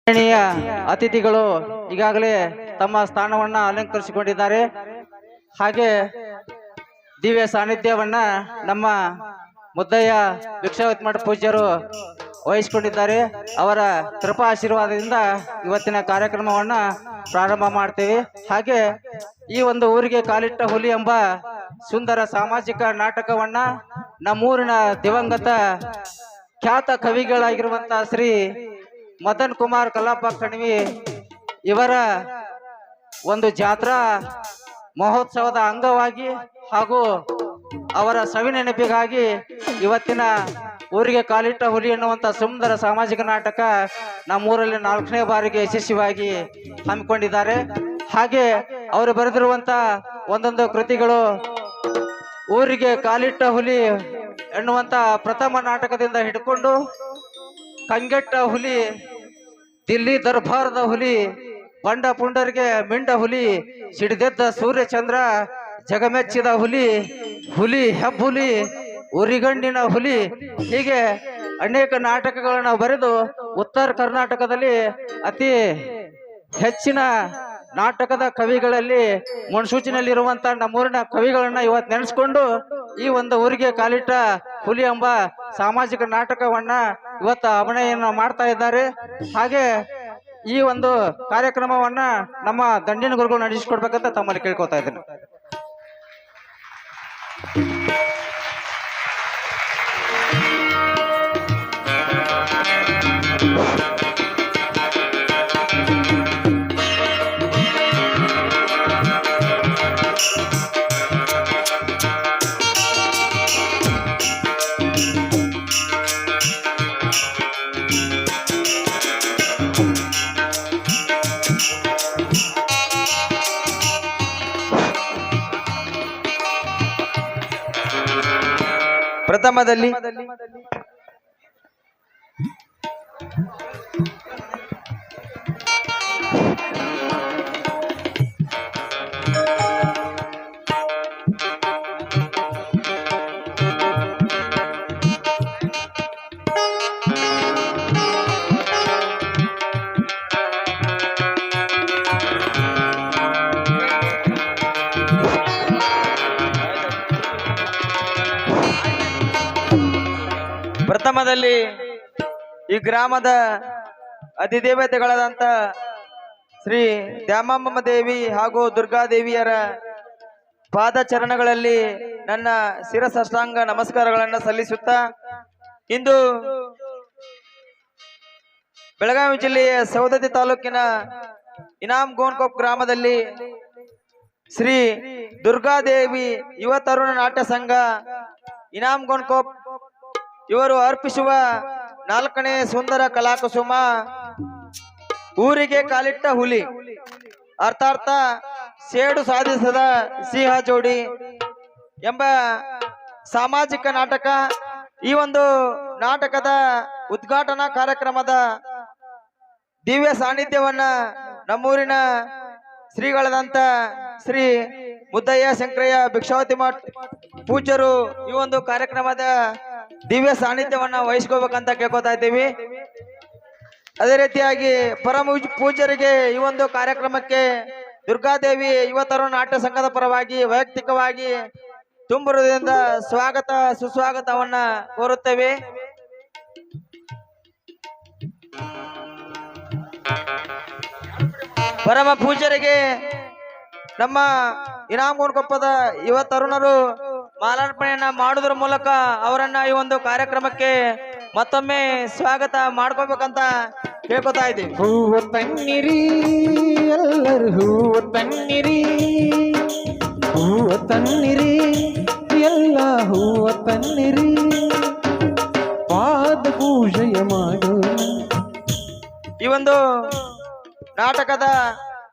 ಗಣ್ಯನೀಯ ಅತಿಥಿಗಳು ಈಗಾಗಲೇ ತಮ್ಮ ಸ್ಥಾನವನ್ನ ಅಲಂಕರಿಸಿಕೊಂಡಿದ್ದಾರೆ. ಹಾಗೆ ದಿವ್ಯ ಸಾನ್ನಿಧ್ಯವನ್ನ ನಮ್ಮ ಮುದ್ದಯ್ಯ ಭಿಕ್ಷಾವತಿ ಮಠ ಪೂಜ್ಯರು ವಹಿಸಿಕೊಂಡಿದ್ದಾರೆ. ಅವರ ಕೃಪಾ ಆಶೀರ್ವಾದದಿಂದ ಇವತ್ತಿನ ಕಾರ್ಯಕ್ರಮವನ್ನ ಪ್ರಾರಂಭ ಮಾಡ್ತೇವೆ. ಹಾಗೆ ಈ ಒಂದು ಊರಿಗೆ ಕಾಲಿಟ್ಟ ಹುಲಿ ಎಂಬ ಸುಂದರ ಸಾಮಾಜಿಕ ನಾಟಕವನ್ನ ನಮ್ಮೂರಿನ ದಿವಂಗತ ಖ್ಯಾತ ಕವಿಗಳಾಗಿರುವಂತಹ ಶ್ರೀ ಮದನ್ ಕುಮಾರ್ ಕಲ್ಲಪ್ಪ ಕಣ್ವಿ ಇವರ ಒಂದು ಜಾತ್ರಾ ಮಹೋತ್ಸವದ ಅಂಗವಾಗಿ ಹಾಗೂ ಅವರ ಸವಿನೆನಪಿಗಾಗಿ ಇವತ್ತಿನ ಊರಿಗೆ ಕಾಲಿಟ್ಟ ಹುಲಿ ಎನ್ನುವಂತ ಸುಂದರ ಸಾಮಾಜಿಕ ನಾಟಕ ನಮ್ಮೂರಲ್ಲಿ 4ನೇ ಬಾರಿಗೆ ಯಶಸ್ವಿಯಾಗಿ ಹಮ್ಮಿಕೊಂಡಿದ್ದಾರೆ. ಹಾಗೆ ಅವರು ಬರೆದಿರುವಂತ ಒಂದೊಂದು ಕೃತಿಗಳು ಊರಿಗೆ ಕಾಲಿಟ್ಟ ಹುಲಿ ಎನ್ನುವಂತ ಪ್ರಥಮ ನಾಟಕದಿಂದ ಹಿಡ್ಕೊಂಡು ಕಂಗೆಟ್ಟ ಹುಲಿ, ದಿಲ್ಲಿ ದರ್ಬಾರದ ಹುಲಿ, ಬಂಡ ಪುಂಡರಿಗೆ ಮಿಂಡ ಹುಲಿ, ಸಿಡಿದೆದ್ದ ಸೂರ್ಯಚಂದ್ರ, ಜಗಮೆಚ್ಚಿದ ಹುಲಿ, ಹುಲಿ ಹೆಬ್ಬುಲಿ, ಉರಿಗಂಡಿನ ಹುಲಿ, ಹೀಗೆ ಅನೇಕ ನಾಟಕಗಳನ್ನು ಬರೆದು ಉತ್ತರ ಕರ್ನಾಟಕದಲ್ಲಿ ಅತಿ ಹೆಚ್ಚಿನ ನಾಟಕದ ಕವಿಗಳಲ್ಲಿ ಮುನ್ಸೂಚನೆಯಲ್ಲಿರುವಂತ ನಮ್ಮೂರಿನ ಕವಿಗಳನ್ನ ಇವತ್ತು ನೆನೆಸ್ಕೊಂಡು ಈ ಒಂದು ಊರಿಗೆ ಕಾಲಿಟ್ಟ ಹುಲಿ ಎಂಬ ಸಾಮಾಜಿಕ ನಾಟಕವನ್ನ ಇವತ್ತು ಅಭಿನಯನ ಮಾಡ್ತಾ ಇದ್ದಾರೆ. ಹಾಗೆ ಈ ಒಂದು ಕಾರ್ಯಕ್ರಮವನ್ನ ನಮ್ಮ ದಂಡಿನ ಗುರುಗಳು ನಡೆಸಿಕೊಡ್ಬೇಕಂತ ತಮ್ಮಲ್ಲಿ ಕೇಳ್ಕೊತಾ ಇದ್ದೇನೆ. ಪ್ರಥಮದಲ್ಲಿ ಈ ಗ್ರಾಮದ ಅಧಿದೇವತೆಗಳಾದಂತ ಶ್ರೀ ದ್ಯಾಮಮ್ಮ ದೇವಿ ಹಾಗೂ ದುರ್ಗಾದೇವಿಯರ ಪಾದಚರಣಗಳಲ್ಲಿ ನನ್ನ ಶಿರಸಾಷ್ಟಾಂಗ ನಮಸ್ಕಾರಗಳನ್ನು ಸಲ್ಲಿಸುತ್ತಾ, ಇಂದು ಬೆಳಗಾವಿ ಜಿಲ್ಲೆಯ ಸವದತ್ತಿ ತಾಲೂಕಿನ ಇನಾಮ್ ಗೋನ್ಕೊಪ್ ಗ್ರಾಮದಲ್ಲಿ ಶ್ರೀ ದುರ್ಗಾದೇವಿ ಯುವ ತರುಣ ನಾಟ್ಯ ಸಂಘ ಇನಾಮ್ ಗೋನ್ಕೊಪ್ ಇವರು ಅರ್ಪಿಸುವ 4ನೇ ಸುಂದರ ಕಲಾಕುಸುಮ ಊರಿಗೆ ಕಾಲಿಟ್ಟ ಹುಲಿ ಅರ್ಥಾರ್ಥ ಸೇಡು ಸಾಧಿಸದ ಸಿಂಹ ಜೋಡಿ ಎಂಬ ಸಾಮಾಜಿಕ ನಾಟಕ. ಈ ಒಂದು ನಾಟಕದ ಉದ್ಘಾಟನಾ ಕಾರ್ಯಕ್ರಮದ ದಿವ್ಯ ಸಾನ್ನಿಧ್ಯವನ್ನ ನಮ್ಮೂರಿನ ಶ್ರೀಗಳಾದಂತ ಶ್ರೀ ಮುದ್ದಯ್ಯ ಶಂಕರಯ್ಯ ಭಿಕ್ಷಾವತಿ ಮಠ ಪೂಜ್ಯರು ಈ ಒಂದು ಕಾರ್ಯಕ್ರಮದ ದಿವ್ಯ ಸಾನ್ನಿಧ್ಯವನ್ನ ವಹಿಸ್ಕೋಬೇಕಂತ ಕೇಳ್ಕೊತಾ ಇದ್ದೀವಿ. ಅದೇ ರೀತಿಯಾಗಿ ಪರಮ ಪೂಜ್ಯರಿಗೆ ಈ ಒಂದು ಕಾರ್ಯಕ್ರಮಕ್ಕೆ ದುರ್ಗಾದೇವಿ ಯುವ ತರುಣ ನಾಟ್ಯ ಸಂಘದ ಪರವಾಗಿ ವೈಯಕ್ತಿಕವಾಗಿ ತುಂಬ ಹೃದಯದಿಂದ ಸ್ವಾಗತ ಸುಸ್ವಾಗತವನ್ನ ಕೋರುತ್ತೇವೆ. ಪರಮ ಪೂಜ್ಯರಿಗೆ ನಮ್ಮ ಇನಾಮ್ ಗೋನ್ಕೊಪ್ಪದ ಯುವ ತರುಣರು ಮಾಲಾರ್ಪಣೆಯನ್ನ ಮಾಡುವುದರ ಮೂಲಕ ಅವರನ್ನ ಈ ಒಂದು ಕಾರ್ಯಕ್ರಮಕ್ಕೆ ಮತ್ತೊಮ್ಮೆ ಸ್ವಾಗತ ಮಾಡ್ಕೋಬೇಕಂತ ಕೇಳ್ಕೊತಾ ಇದ್ದೀವಿ. ಹೂವ ತನ್ನಿರಿ ಎಲ್ಲರೂ ಹೂವ ತನ್ನಿರಿ, ಹೂವ ತನ್ನಿರಿ ಎಲ್ಲ ಹೂವ ತನ್ನಿರಿ, ಪಾದ ಪೂಜೆಯ ಮಾಡು. ಈ ಒಂದು ನಾಟಕದ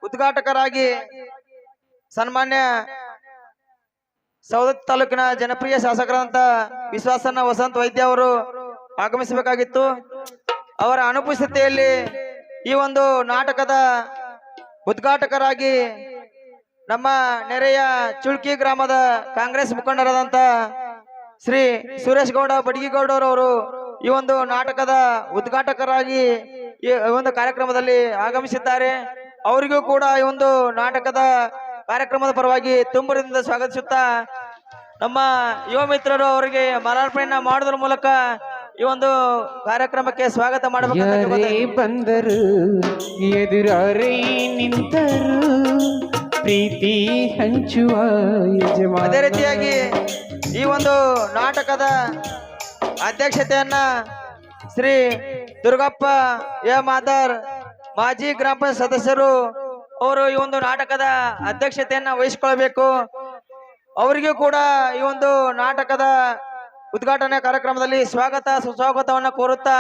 ಉದ್ಘಾಟಕರಾಗಿ ಸನ್ಮಾನ್ಯ ಸವದತ್ತಿ ತಾಲೂಕಿನ ಜನಪ್ರಿಯ ಶಾಸಕರಾದಂತ ವಿಶ್ವಾಸನ ವಸಂತ ವೈದ್ಯ ಅವರು ಆಗಮಿಸಬೇಕಾಗಿತ್ತು. ಅವರ ಅನುಪಸ್ಥಿತಿಯಲ್ಲಿ ಈ ಒಂದು ನಾಟಕದ ಉದ್ಘಾಟಕರಾಗಿ ನಮ್ಮ ನೆರೆಯ ಚುಳ್ಕಿ ಗ್ರಾಮದ ಕಾಂಗ್ರೆಸ್ ಮುಖಂಡರಾದಂತ ಶ್ರೀ ಸುರೇಶ್ ಗೌಡ ಬಡಗಿಗೌಡರವರು ಈ ಒಂದು ನಾಟಕದ ಉದ್ಘಾಟಕರಾಗಿ ಈ ಒಂದು ಕಾರ್ಯಕ್ರಮದಲ್ಲಿ ಆಗಮಿಸಿದ್ದಾರೆ. ಅವರಿಗೂ ಕೂಡ ಈ ಒಂದು ನಾಟಕದ ಕಾರ್ಯಕ್ರಮದ ಪರವಾಗಿ ತುಂಬರಿಂದ ಸ್ವಾಗತಿಸುತ್ತಾ ನಮ್ಮ ಯುವ ಮಿತ್ರರು ಅವರಿಗೆ ಮಾಲಾರ್ಪಣೆಯನ್ನ ಮಾಡುವುದರ ಮೂಲಕ ಈ ಒಂದು ಕಾರ್ಯಕ್ರಮಕ್ಕೆ ಸ್ವಾಗತ ಮಾಡಬೇಕಂತ ಯಾರೇ ಕೇಳ್ಕೊತಾ ಬಂದರು ಎದುರಾರೇ ನಿಂತರು ಪ್ರೀತಿ ಹಂಚುವ ಯಜಮಾನ. ಅದೇ ರೀತಿಯಾಗಿ ಈ ಒಂದು ನಾಟಕದ ಅಧ್ಯಕ್ಷತೆಯನ್ನ ಶ್ರೀ ದುರ್ಗಪ್ಪ ಎ ಮಾದರ್ ಮಾಜಿ ಗ್ರಾಮ ಪಂಚಾಯತ್ ಸದಸ್ಯರು ಅವರು ಈ ಒಂದು ನಾಟಕದ ಅಧ್ಯಕ್ಷತೆಯನ್ನ ವಹಿಸಿಕೊಳ್ಬೇಕು. ಅವರಿಗೂ ಕೂಡ ಈ ಒಂದು ನಾಟಕದ ಉದ್ಘಾಟನೆ ಕಾರ್ಯಕ್ರಮದಲ್ಲಿ ಸ್ವಾಗತ ಸುಸ್ವಾಗತವನ್ನ ಕೋರುತ್ತಾ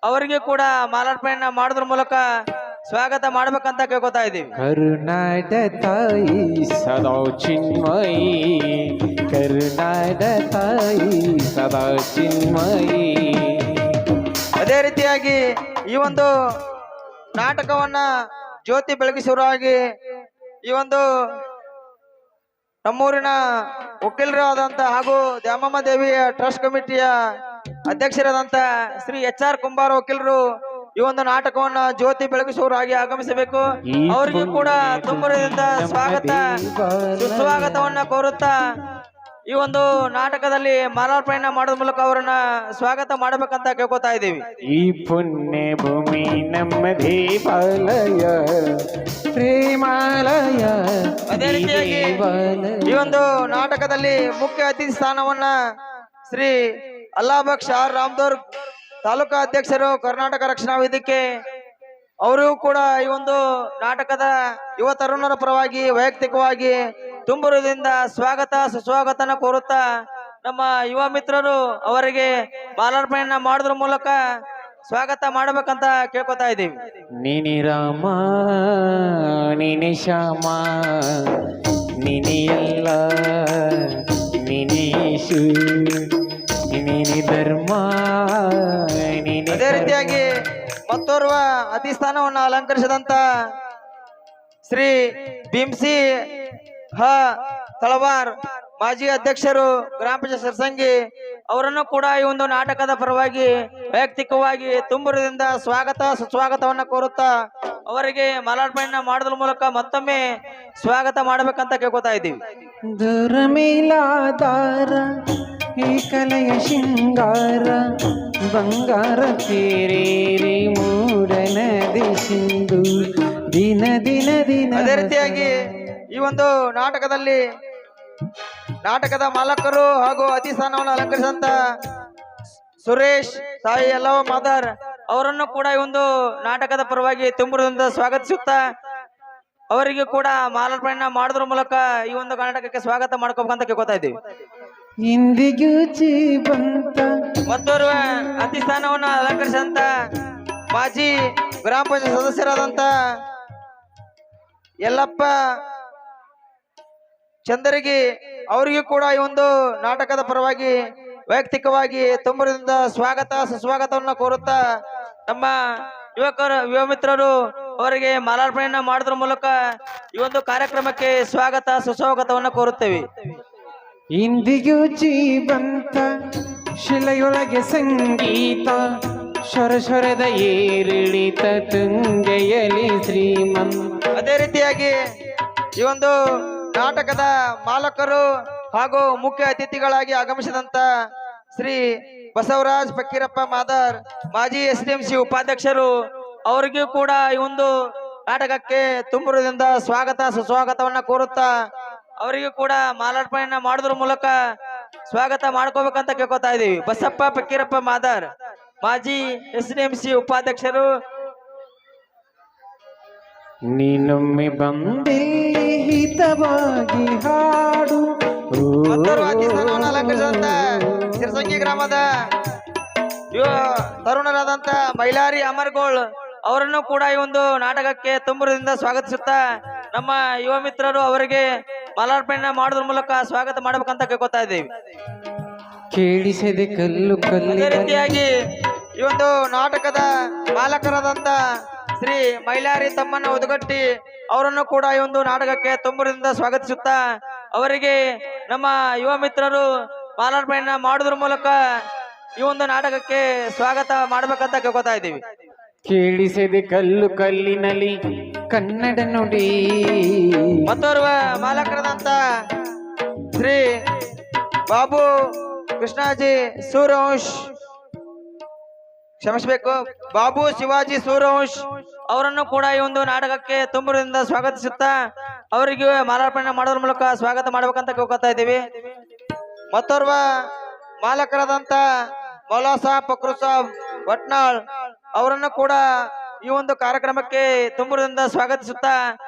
ಅವರಿಗೂ ಕೂಡ ಮಾಲಾರ್ಪಣೆಯನ್ನ ಮಾಡೋದ್ರ ಮೂಲಕ ಸ್ವಾಗತ ಮಾಡ್ಬೇಕಂತ ಕೇಳ್ಕೊತಾ ಇದ್ದೀವಿ. ಕರುನಾಡ ತಾಯಿ ಸದಾ ಚಿನ್ಮಯಿ, ಕರುನಾಡ ತಾಯಿ ಸದಾ ಚಿನ್ಮಯಿ. ಅದೇ ರೀತಿಯಾಗಿ ಈ ಒಂದು ನಾಟಕವನ್ನ ಜ್ಯೋತಿ ಬೆಳಗಿಸುವರಾಗಿ ಈ ಒಂದು ನಮ್ಮೂರಿನ ವಕೀಲರಾದಂತ ಹಾಗೂ ದ್ಯಾಮಮ್ಮ ದೇವಿಯ ಟ್ರಸ್ಟ್ ಕಮಿಟಿಯ ಅಧ್ಯಕ್ಷರಾದಂತ ಶ್ರೀ HR ಕುಂಬಾರ ವಕೀಲರು ಈ ಒಂದು ನಾಟಕವನ್ನ ಜ್ಯೋತಿ ಬೆಳಗಿಸುವರಾಗಿ ಆಗಮಿಸಬೇಕು. ಅವರಿಗೂ ಕೂಡ ತುಂಬರಿಂದ ಸ್ವಾಗತ ಸುಸ್ವಾಗತವನ್ನ ಕೋರುತ್ತಾ ಈ ಒಂದು ನಾಟಕದಲ್ಲಿ ಮಾಲಾರ್ಪಣೆಯನ್ನ ಮಾಡೋದ್ರ ಮೂಲಕ ಅವರನ್ನ ಸ್ವಾಗತ ಮಾಡಬೇಕಂತ ಕೇಳ್ಕೊತಾ ಇದ್ದೀವಿ. ಈ ಪುಣ್ಯ ಭೂಮಿ ನಮ್ಮ ದೇವಾಲಯ ಪ್ರೇಮಾಲಯ. ಅದೇ ರೀತಿಯಾಗಿ ಈ ಒಂದು ನಾಟಕದಲ್ಲಿ ಮುಖ್ಯ ಅತಿಥಿ ಸ್ಥಾನವನ್ನ ಶ್ರೀ ಅಲ್ಲಾಬಕ್ಷ ಆರ್ ರಾಮದೂರ್ ತಾಲೂಕಾ ಅಧ್ಯಕ್ಷರು ಕರ್ನಾಟಕ ರಕ್ಷಣಾ ವೇದಿಕೆ ಅವರು ಕೂಡ ಈ ಒಂದು ನಾಟಕದ ಯುವ ತರುಣರ ಪರವಾಗಿ ವೈಯಕ್ತಿಕವಾಗಿ ತುಂಬುರದಿಂದ ಸ್ವಾಗತ ಸುಸ್ವಾಗತನ ಕೋರುತ್ತಾ ನಮ್ಮ ಯುವ ಮಿತ್ರರು ಅವರಿಗೆ ಮಾಲಾರ್ಪಣೆಯನ್ನ ಮಾಡೋದ್ರ ಮೂಲಕ ಸ್ವಾಗತ ಮಾಡಬೇಕಂತ ಕೇಳ್ಕೊತಾ ಇದ್ದೀವಿ. ನೀನಿ ರಾಮ ನೀನಿ ಶ್ಯಾಮ ನೀನಿ ಎಲ್ಲ ನೀನೇಶು ನೀನಿ ಧರ್ಮ ನೀನಿ. ಅದೇ ರೀತಿಯಾಗಿ ಮತ್ತೋರ್ವ ಅತಿ ಸ್ಥಾನವನ್ನು ಅಲಂಕರಿಸಿದಂತ ಶ್ರೀ ಭೀಮ್ಸಿ ಹ ತಳವಾರ್ ಮಾಜಿ ಅಧ್ಯಕ್ಷರು ಗ್ರಾಮ ಪಂಚಾಯತ್ ಸರ್ಸಂಗಿ ಅವರನ್ನು ಕೂಡ ಈ ಒಂದು ನಾಟಕದ ಪರವಾಗಿ ವೈಯಕ್ತಿಕವಾಗಿ ತುಂಬುರದಿಂದ ಸ್ವಾಗತ ಸುಸ್ವಾಗತವನ್ನ ಕೋರುತ್ತಾ ಅವರಿಗೆ ಮಾಲಾರ್ಪಣೆಯನ್ನ ಮಾಡೋದ್ರ ಮೂಲಕ ಮತ್ತೊಮ್ಮೆ ಸ್ವಾಗತ ಮಾಡಬೇಕಂತ ಕೇಳ್ಕೊತಾ ಇದ್ದೀವಿ. ದೂರ ಮೇಲಾದಾರ ಈ ಕಲೆಯ ಶೃಂಗಾರ ಬಂಗಾರ ತೇರೇರಿ ಮೂಡನದಿ ಸಿಂಧು ದಿನ ದಿನ ದಿನ. ಅದೇ ರೀತಿಯಾಗಿ ಈ ಒಂದು ನಾಟಕದಲ್ಲಿ ನಾಟಕದ ಮಾಲಕರು ಹಾಗೂ ಅತಿ ಸ್ಥಾನವನ್ನು ಅಲಂಕರಿಸಿದಂತ ಸುರೇಶ್ ತಾಯಿ ಯಲ್ಲವ್ವ ಮಾದರ್ ಅವರನ್ನು ಕೂಡ ಈ ಒಂದು ನಾಟಕದ ಪರವಾಗಿ ತುಂಬುರದಿಂದ ಸ್ವಾಗತಿಸುತ್ತಾ ಅವರಿಗೆ ಕೂಡ ಮಾಲಾರ್ಪಣೆಯನ್ನ ಮಾಡೋದ್ರ ಮೂಲಕ ಈ ಒಂದು ನಾಟಕಕ್ಕೆ ಸ್ವಾಗತ ಮಾಡ್ಕೋಬೇಕಂತ ಕೇಳ್ಕೊತಾ ಇದ್ದೀವಿ. ಇಂದಿಗೂ ಬಂತ ಮತ್ತೋರ್ವ ಅತಿ ಸ್ಥಾನವನ್ನು ಅಲಂಕರಿಸಿದಂತ ಮಾಜಿ ಗ್ರಾಮ ಪಂಚಾಯತ್ ಸದಸ್ಯರಾದಂತ ಯಲ್ಲಪ್ಪ ಚಂದರಗಿ ಅವರಿಗೂ ಕೂಡ ಈ ಒಂದು ನಾಟಕದ ಪರವಾಗಿ ವೈಯಕ್ತಿಕವಾಗಿ ತುಂಬರಿಂದ ಸ್ವಾಗತ ಸುಸ್ವಾಗತವನ್ನ ಕೋರುತ್ತಾ ನಮ್ಮ ಯುವ ಮಿತ್ರರು ಅವರಿಗೆ ಮಾಲಾರ್ಪಣೆಯನ್ನ ಮಾಡೋದ್ರ ಮೂಲಕ ಈ ಒಂದು ಕಾರ್ಯಕ್ರಮಕ್ಕೆ ಸ್ವಾಗತ ಸುಸ್ವಾಗತವನ್ನ ಕೋರುತ್ತೇವೆ. ಇಂದಿಗೂ ಬಂತ ಶಿಲೆಯೊಳಗೆ ಸಂಗೀತ ಸ್ವರದ ಏರಿಳಿತ ತುಂಗೆಯಲಿ ಶ್ರೀಮಂತ. ಅದೇ ರೀತಿಯಾಗಿ ಈ ಒಂದು ನಾಟಕದ ಮಾಲಕರು ಹಾಗೂ ಮುಖ್ಯ ಅತಿಥಿಗಳಾಗಿ ಆಗಮಿಸಿದಂತ ಶ್ರೀ ಬಸವರಾಜ್ ಫಕೀರಪ್ಪ ಮಾದರ್ ಮಾಜಿ SDMC ಉಪಾಧ್ಯಕ್ಷರು ಅವರಿಗೂ ಕೂಡ ಈ ಒಂದು ನಾಟಕಕ್ಕೆ ತುಂಬುರದಿಂದ ಸ್ವಾಗತ ಸುಸ್ವಾಗತವನ್ನ ಕೋರುತ್ತಾ ಅವರಿಗೂ ಕೂಡ ಮಾಲಾರ್ಪಣೆಯನ್ನ ಮಾಡೋದ್ರ ಮೂಲಕ ಸ್ವಾಗತ ಮಾಡ್ಕೋಬೇಕಂತ ಕೇಳ್ಕೊತಾ ಇದೀವಿ. ಬಸಪ್ಪ ಫಕೀರಪ್ಪ ಮಾದರ್ ಮಾಜಿ SDMC ಉಪಾಧ್ಯಕ್ಷರು. ನೀನೊಮ್ಮೆ ಬಂದಿಲ್ಲಿ ಹಿತವಾಗಿ ಹಾಡು. ಅತಿ ಸ್ಥಾನವನ್ನು ಅಲಂಕರಿಸಿದಂತ ಸಿರಸಂಗಿ ಗ್ರಾಮದ ತರುಣರಾದಂತ ಮೈಲಾರಿ ಅಮರ್ಗೋಳ್ ಅವರನ್ನು ಕೂಡ ಈ ಒಂದು ನಾಟಕಕ್ಕೆ ತುಂಬುರದಿಂದ ಸ್ವಾಗತಿಸುತ್ತಾ ನಮ್ಮ ಯುವ ಮಿತ್ರರು ಅವರಿಗೆ ಮಾಲಾರ್ಪಣೆಯನ್ನ ಮಾಡೋದ್ರ ಮೂಲಕ ಸ್ವಾಗತ ಮಾಡ್ಬೇಕಂತ ಕೇಳ್ಕೊತಾ ಇದ್ದೀವಿ. ಕೇಳಿಸದೆ ಕಲ್ಲು ಅದೇ ಕಲ್ಲಿ ರೀತಿಯಾಗಿ ಈ ಒಂದು ನಾಟಕದ ಮಾಲಕರಾದಂತ ಶ್ರೀ ಮೈಲಾರಿ ತಮ್ಮಣ್ಣ ಉದಗಟ್ಟಿ ಅವರನ್ನು ಕೂಡ ಈ ಒಂದು ನಾಟಕಕ್ಕೆ ತುಂಬುರದಿಂದ ಸ್ವಾಗತಿಸುತ್ತಾ ಅವರಿಗೆ ನಮ್ಮ ಯುವ ಮಿತ್ರರು ಮಾಲಾರ್ಪಣೆಯನ್ನ ಮಾಡೋದ್ರ ಮೂಲಕ ಈ ಒಂದು ನಾಟಕಕ್ಕೆ ಸ್ವಾಗತ ಮಾಡ್ಬೇಕಂತ ಕೇಳ್ಕೊತಾ ಇದ್ದೀವಿ. ಕೇಳಿಸದೆ ಕಲ್ಲು ಕಲ್ಲಿನಲ್ಲಿ ಕನ್ನಡ ನುಡಿ. ಮತ್ತೋರ್ವ ಮಾಲಕರಾದಂತ ಶ್ರೀ ಬಾಬು ಕೃಷ್ಣಾಜಿ ಸೂರ್ಯವಂಶ್, ಕ್ಷಮಿಸಬೇಕು, ಬಾಬು ಶಿವಾಜಿ ಸೂರ್ಯವಂಶ್ ಅವರನ್ನು ಕೂಡ ಈ ಒಂದು ನಾಟಕಕ್ಕೆ ತುಂಬರಿಂದ ಸ್ವಾಗತಿಸುತ್ತಾ ಅವರಿಗೆ ಮಾಲಾರ್ಪಣೆ ಮಾಡೋದ್ರ ಮೂಲಕ ಸ್ವಾಗತ ಮಾಡ್ಬೇಕಂತ ಕೇಳ್ಕೊತಾ ಇದ್ದೀವಿ. ಮತ್ತೋರ್ವ ಮಾಲಕರಾದಂತ ಮೌಲಾ ಸಾಬ್ ಫಕ್ರು ಸಾಬ್ ವಟ್ನಾಳ್ ಅವರನ್ನು ಕೂಡ ಈ ಒಂದು ಕಾರ್ಯಕ್ರಮಕ್ಕೆ ತುಂಬರಿಂದ ಸ್ವಾಗತಿಸುತ್ತಾ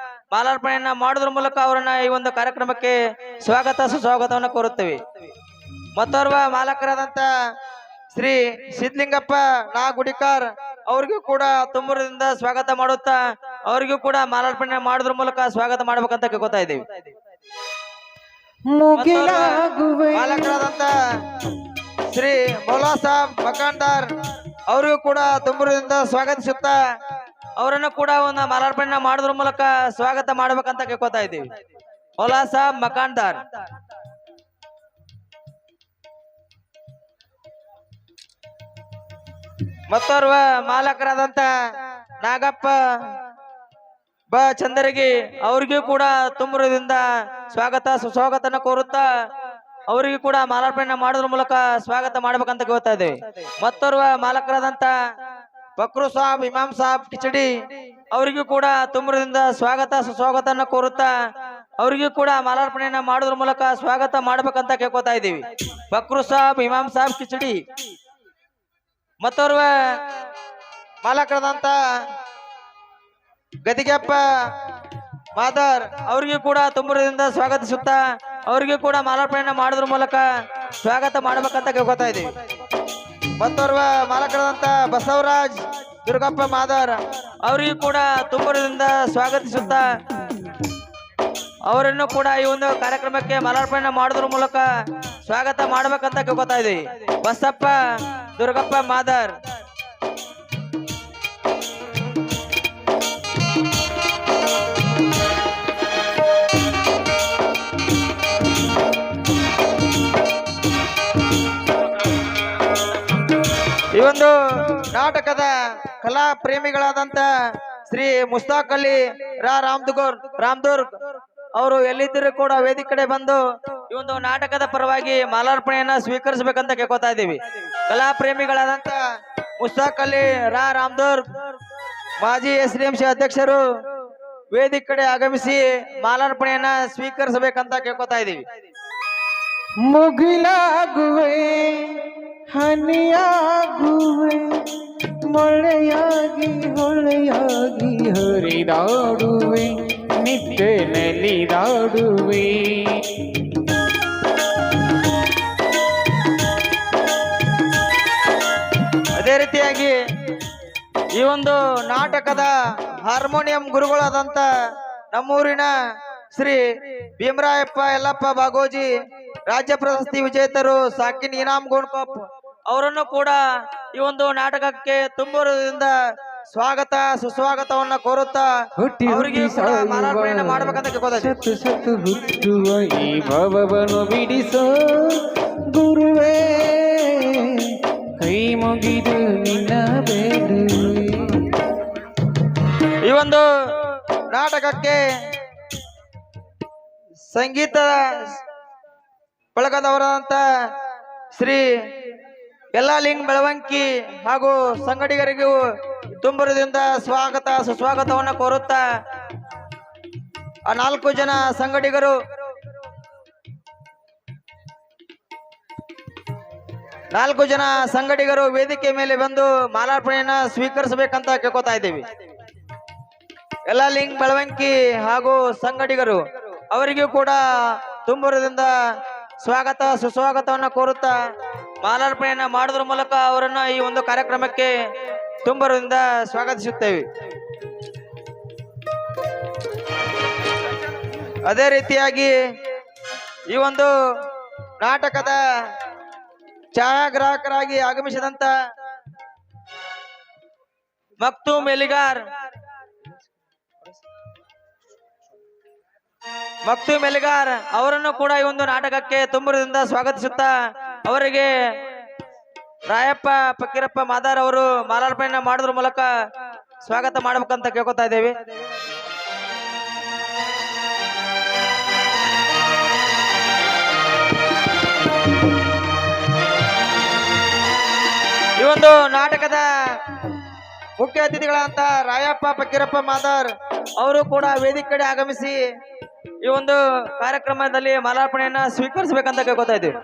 ಮಾಲಾರ್ಪಣೆಯನ್ನ ಮಾಡೋದ್ರ ಮೂಲಕ ಅವರನ್ನ ಈ ಒಂದು ಕಾರ್ಯಕ್ರಮಕ್ಕೆ ಸ್ವಾಗತ ಸುಸ್ವಾಗತವನ್ನು ಕೋರುತ್ತೇವೆ. ಮತ್ತೋರ್ವ ಮಾಲಕರಾದಂತ ಶ್ರೀ ಸಿದ್ಲಿಂಗಪ್ಪ ನಾಗುಡಿಕಾರ್ ಅವ್ರಿಗೂ ಕೂಡ ತುಂಬರಿಂದ ಸ್ವಾಗತ ಮಾಡುತ್ತಾ ಅವರಿಗೂ ಕೂಡ ಮಾಲಾರ್ಪಣೆ ಮಾಡೋದ್ರ ಮೂಲಕ ಸ್ವಾಗತ ಮಾಡ್ಬೇಕಂತ ಕೇಳ್ಕೊತಾ ಇದ್ದೀವಿ. ಮುಗಿಲಾಗುವೆ ಮಾಲಕರಾದಂತ ಶ್ರೀ ಮೌಲಾ ಸಾಬ್ ಮಕಾನ್ದಾರ್ ಅವರಿಗೂ ಕೂಡ ತುಂಬರಿಂದ ಸ್ವಾಗತಿಸುತ್ತಾ ಅವರನ್ನು ಕೂಡ ಒಂದು ಮಾಲಾರ್ಪಣೆ ಮಾಡೋದ್ರ ಮೂಲಕ ಸ್ವಾಗತ ಮಾಡ್ಬೇಕಂತ ಕೇಳ್ಕೊತಾ ಇದ್ದೀವಿ. ಮೌಲಾ ಸಾಬ್ ಮಕಾನ್ದಾರ್. ಮತ್ತೋರ್ವ ಮಾಲಕರಾದಂತ ನಾಗಪ್ಪ ಬ ಚಂದರಗಿ ಅವರಿಗೂ ಕೂಡ ತುಂಬರಿಂದ ಸ್ವಾಗತ ಸುಸ್ವಾಗತನ ಕೋರುತ್ತಾ ಅವರಿಗೂ ಕೂಡ ಮಾಲಾರ್ಪಣೆ ಮಾಡೋದ್ರ ಮೂಲಕ ಸ್ವಾಗತ ಮಾಡ್ಬೇಕಂತ ಕೇಳ್ತಾ ಇದ್ದೇವೆ. ಮತ್ತೋರ್ವ ಮಾಲಕರಾದಂತ ಫಕ್ರು ಸಾಬ್ ಇಮಾಮ್ ಸಾಬ್ ಕಿಚಡಿ ಅವರಿಗೂ ಕೂಡ ತುಂಬರಿಂದ ಸ್ವಾಗತ ಸುಸ್ವಾಗತನ ಕೋರುತ್ತಾ ಅವರಿಗೂ ಕೂಡ ಮಾಲಾರ್ಪಣೆಯನ್ನ ಮಾಡೋದ್ರ ಮೂಲಕ ಸ್ವಾಗತ ಮಾಡ್ಬೇಕಂತ ಕೇಳ್ಕೊತಾ ಇದ್ದೀವಿ. ಫಕ್ರು ಸಾಬ್ ಇಮಾಮ್ ಸಾಬ್ ಕಿಚಡಿ. ಮತ್ತೋರ್ವ ಮಾಲಕರಾದಂತ ಗದಿಗೆಪ್ಪ ಮಾದರ್ ಅವರಿಗೂ ಕೂಡ ತುಂಬರಿಂದ ಸ್ವಾಗತಿಸುತ್ತಾ ಅವರಿಗೂ ಕೂಡ ಮಾಲಾರ್ಪಣೆಯನ್ನ ಮಾಡೋದ್ರ ಮೂಲಕ ಸ್ವಾಗತ ಮಾಡ್ಬೇಕಂತ ಕೇಳ್ಕೊತಾ ಇದ್ದೀವಿ. ಮತ್ತೋರ್ವ ಮಾಲಕರಾದಂತ ಬಸವರಾಜ್ ದುರ್ಗಪ್ಪ ಮಾದರ್ ಅವರಿಗೂ ಕೂಡ ತುಂಬರಿಂದ ಸ್ವಾಗತಿಸುತ್ತಾ ಅವರನ್ನು ಕೂಡ ಈ ಒಂದು ಕಾರ್ಯಕ್ರಮಕ್ಕೆ ಮಾಲಾರ್ಪಣೆ ಮಾಡೋದ್ರ ಮೂಲಕ ಸ್ವಾಗತ ಮಾಡ್ಬೇಕಂತ ಕೇಳ್ಕೊತಾ ಇದ್ದೀವಿ. ಬಸಪ್ಪ ದುರ್ಗಪ್ಪ ಮಾದರ್. ಈ ಒಂದು ನಾಟಕದ ಕಲಾ ಪ್ರೇಮಿಗಳಾದಂತ ಶ್ರೀ ಮುಸ್ತಾಕ್ ಅಲಿ ರಾಮದುರ್ಗ್ ಅವರು ಎಲ್ಲಿದ್ದರೂ ಕೂಡ ವೇದಿಕೆ ಕಡೆ ಬಂದು ಈ ಒಂದು ನಾಟಕದ ಪರವಾಗಿ ಮಾಲಾರ್ಪಣೆಯನ್ನ ಸ್ವೀಕರಿಸಬೇಕಂತ ಕೇಳ್ಕೊತಾ ಇದ್ದೀವಿ. ಕಲಾ ಪ್ರೇಮಿಗಳಾದಂತ ಮುಸ್ತಾಕ್ ಅಲಿ ರಾಮದುರ್ಗ್ ಮಾಜಿ SDMC ಅಧ್ಯಕ್ಷರು ವೇದಿಕೆ ಕಡೆ ಆಗಮಿಸಿ ಮಾಲಾರ್ಪಣೆಯನ್ನ ಸ್ವೀಕರಿಸಬೇಕಂತ ಕೇಳ್ಕೊತಾ ಇದ್ದೀವಿ. ಮುಗಿಲಾಗುವೆ ಹನಿಯಾಗುವೆ ಮಳೆಯಾಗಿ ಹೊಳೆಯಾಗಿ ಹರಿದಾಡುವೆ ನಿತ್ಯ ನಲಿದಾಡುವೆ. ಅದೇ ರೀತಿಯಾಗಿ ಈ ಒಂದು ನಾಟಕದ ಹಾರ್ಮೋನಿಯಂ ಗುರುಗಳಾದಂತ ನಮ್ಮೂರಿನ ಶ್ರೀ ಭೀಮರಾಯಪ್ಪ ಯಲ್ಲಪ್ಪ ಬಾಗೋಜಿ ರಾಜ್ಯ ಪ್ರಶಸ್ತಿ ವಿಜೇತರು ಸಾಕಿನ್ ಇನಾಮ್ ಗೋಣ್ಕೊಪ್ ಅವರನ್ನು ಕೂಡ ಈ ಒಂದು ನಾಟಕಕ್ಕೆ ತುಂಬರಿಂದ ಸ್ವಾಗತ ಸುಸ್ವಾಗತವನ್ನ ಕೋರುತ್ತಾ ಅವರಿಗೆ ಮಾಲಾರ್ಪಣೆಯನ್ನು ಮಾಡ್ಬೇಕಂತ ಕೇಳ್ಕೊತಾ ಇದ್ದೀವಿ. ಸತ್ತು ಸತ್ತು ಹುಟ್ಟುವ ಈ ಭವವನ್ನು ಬಿಡಿಸೋ ಗುರುವೇ ಕೈ ಮುಗಿದು ನಿನ್ನ ಬೇಡುವೆ. ಈ ಒಂದು ನಾಟಕಕ್ಕೆ ಸಂಗೀತ ಬಳಗದವರಾದಂತ ಶ್ರೀ ಯಲ್ಲಾಲಿಂಗ್ ಬೆಳವಂಕಿ ಹಾಗೂ ಸಂಗಡಿಗರಿಗೂ ತುಂಬರದಿಂದ ಸ್ವಾಗತ ಸುಸ್ವಾಗತವನ್ನ ಕೋರುತ್ತಾ ಆ 4 ಜನ ಸಂಗಡಿಗರು ವೇದಿಕೆ ಮೇಲೆ ಬಂದು ಮಾಲಾರ್ಪಣೆಯನ್ನ ಸ್ವೀಕರಿಸಬೇಕಂತ ಕೇಳ್ಕೊತಾ ಇದ್ದೀವಿ. ಯಲ್ಲಾಲಿಂಗ್ ಬೆಳವಂಕಿ ಹಾಗೂ ಸಂಗಡಿಗರು ಅವರಿಗೂ ಕೂಡ ತುಂಬರದಿಂದ ಸ್ವಾಗತ ಸುಸ್ವಾಗತವನ್ನ ಕೋರುತ್ತಾ ಮಾಲಾರ್ಪಣೆಯನ್ನ ಮಾಡೋದ್ರ ಮೂಲಕ ಅವರನ್ನ ಈ ಒಂದು ಕಾರ್ಯಕ್ರಮಕ್ಕೆ ತುಂಬರದಿಂದ ಸ್ವಾಗತಿಸುತ್ತೇವೆ. ಅದೇ ರೀತಿಯಾಗಿ ಈ ಒಂದು ನಾಟಕದ ಛಾಯಾಗ್ರಾಹಕರಾಗಿ ಆಗಮಿಸಿದಂತ ಮಕ್ತೂಮ್ ಎಲಿಗಾರ್ ಅವರನ್ನು ಕೂಡ ಈ ಒಂದು ನಾಟಕಕ್ಕೆ ತುಂಬರದಿಂದ ಸ್ವಾಗತಿಸುತ್ತಾ ಅವರಿಗೆ ರಾಯಪ್ಪ ಫಕೀರಪ್ಪ ಮಾದಾರ್ ಅವರು ಮಾಲಾರ್ಪಣೆಯನ್ನ ಮಾಡೋದ್ರ ಮೂಲಕ ಸ್ವಾಗತ ಮಾಡ್ಬೇಕಂತ ಕೇಳ್ಕೊತಾ ಇದ್ದೇವೆ. ಈ ಒಂದು ನಾಟಕದ ಮುಖ್ಯ ಅತಿಥಿಗಳಂತ ರಾಯಪ್ಪ ಫಕೀರಪ್ಪ ಮಾದರ್ ಅವರು ಕೂಡ ವೇದಿಕೆ ಕಡೆ ಆಗಮಿಸಿ ಈ ಒಂದು ಕಾರ್ಯಕ್ರಮದಲ್ಲಿ ಮಾಲಾರ್ಪಣೆಯನ್ನ ಸ್ವೀಕರಿಸಬೇಕಂತ ಕೇಳ್ಕೊತಾ ಇದ್ದೀವಿ.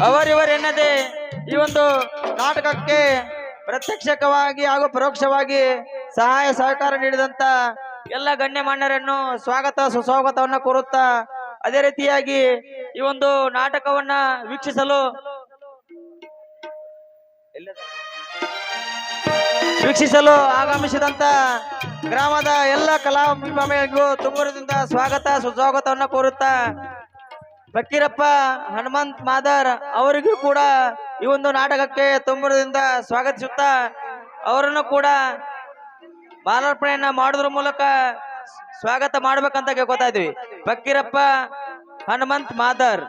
ಅವರಿವರೆನ್ನದೇ ಈ ಒಂದು ನಾಟಕಕ್ಕೆ ಪ್ರತ್ಯಕ್ಷವಾಗಿ ಹಾಗೂ ಪರೋಕ್ಷವಾಗಿ ಸಹಾಯ ಸಹಕಾರ ನೀಡಿದಂತ ಎಲ್ಲ ಗಣ್ಯಮಾನ್ಯರನ್ನು ಸ್ವಾಗತ ಸುಸ್ವಾಗತವನ್ನ ಕೋರುತ್ತಾ ಅದೇ ರೀತಿಯಾಗಿ ಈ ಒಂದು ನಾಟಕವನ್ನ ವೀಕ್ಷಿಸಲು ಆಗಮಿಸಿದಂತ ಗ್ರಾಮದ ಎಲ್ಲ ಕಲಾಭಿಮಾನಿಗಳಿಗೂ ತುಂಬುರದಿಂದ ಸ್ವಾಗತ ಸುಸ್ವಾಗತವನ್ನ ಕೋರುತ್ತಾ ಫಕೀರಪ್ಪ ಹನುಮಂತ್ ಮಾದರ್ ಅವರಿಗೂ ಕೂಡ ಈ ಒಂದು ನಾಟಕಕ್ಕೆ ತುಂಬುರದಿಂದ ಸ್ವಾಗತಿಸುತ್ತಾ ಅವರನ್ನು ಕೂಡ ಮಾಲಾರ್ಪಣೆಯನ್ನ ಮಾಡೋದ್ರ ಮೂಲಕ ಸ್ವಾಗತ ಮಾಡ್ಬೇಕಂತ ಕೇಳ್ಕೊತಾ ಇದ್ವಿ. ಫಕೀರಪ್ಪ ಹನುಮಂತ್ ಮಾದರ್.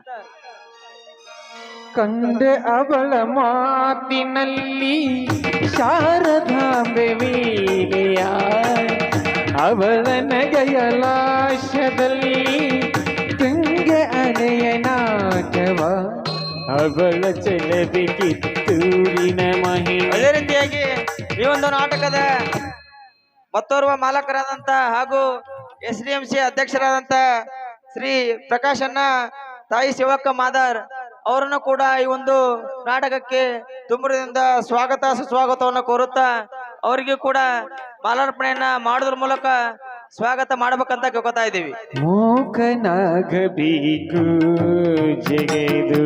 ಕಂಡೆ ಅವಳ ಮಾತಿನಲ್ಲಿ ಶಾರದಾಂಬೆ ವೀಣೆಯ, ಅವಳ ನಗೆಯಲಾಶದಲ್ಲಿ ತುಂಗೆ ಅನೆಯ ನಾಟವ, ಅವಳ ಚೆಲುವೆ ಕಿತ್ತೂರಿನ ಮಹಿಳೆ. ಅದೇ ರೀತಿಯಾಗಿ ಈ ಒಂದು ನಾಟಕದ ಮತ್ತೋರ್ವ ಮಾಲಕರಾದಂತ ಹಾಗೂ SDMC ಅಧ್ಯಕ್ಷರಾದಂತ ಶ್ರೀ ಪ್ರಕಾಶಣ್ಣ ತಾಯಿ ಶಿವಕ್ಕ ಮಾದರ್ ಅವರನ್ನು ಕೂಡ ಈ ಒಂದು ನಾಟಕಕ್ಕೆ ತುಂಬುರದಿಂದ ಸ್ವಾಗತ ಸುಸ್ವಾಗತವನ್ನು ಕೋರುತ್ತಾ ಅವರಿಗೂ ಕೂಡ ಮಾಲಾರ್ಪಣೆಯನ್ನ ಮಾಡೋದ್ರ ಮೂಲಕ ಸ್ವಾಗತ ಮಾಡ್ಬೇಕಂತ ಕೇಳ್ಕೊತಾ ಇದ್ದೀವಿ. ಮೂಕನಾಗಬೇಕು, ಜಗೆದು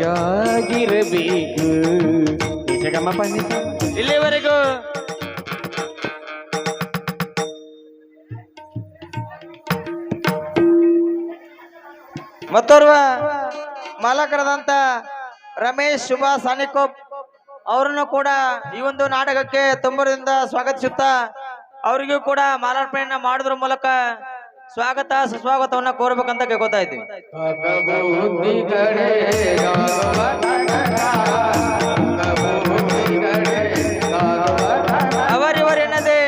ಜಾಗಿರಬೇಕು. ಇಲ್ಲಿವರೆಗೂ ಮತ್ತೋರ್ವ ಮಾಲಕರಾದಂತ ರಮೇಶ್ ಶುಭಾ ಸಾನಿಕೋಪ್ ಅವರನ್ನು ಕೂಡ ಈ ಒಂದು ನಾಟಕಕ್ಕೆ ತುಂಬುರದಿಂದ ಸ್ವಾಗತಿಸುತ್ತಾ ಅವರಿಗೂ ಕೂಡ ಮಾಲಾರ್ಪಣೆಯನ್ನ ಮಾಡೋದ್ರ ಮೂಲಕ ಸ್ವಾಗತ ಸುಸ್ವಾಗತವನ್ನ ಕೋರ್ಬೇಕಂತ ಕೇಳ್ಕೊತಾ ಇದ್ದೀವಿ. ಅವರಿವರೆನ್ನದೇ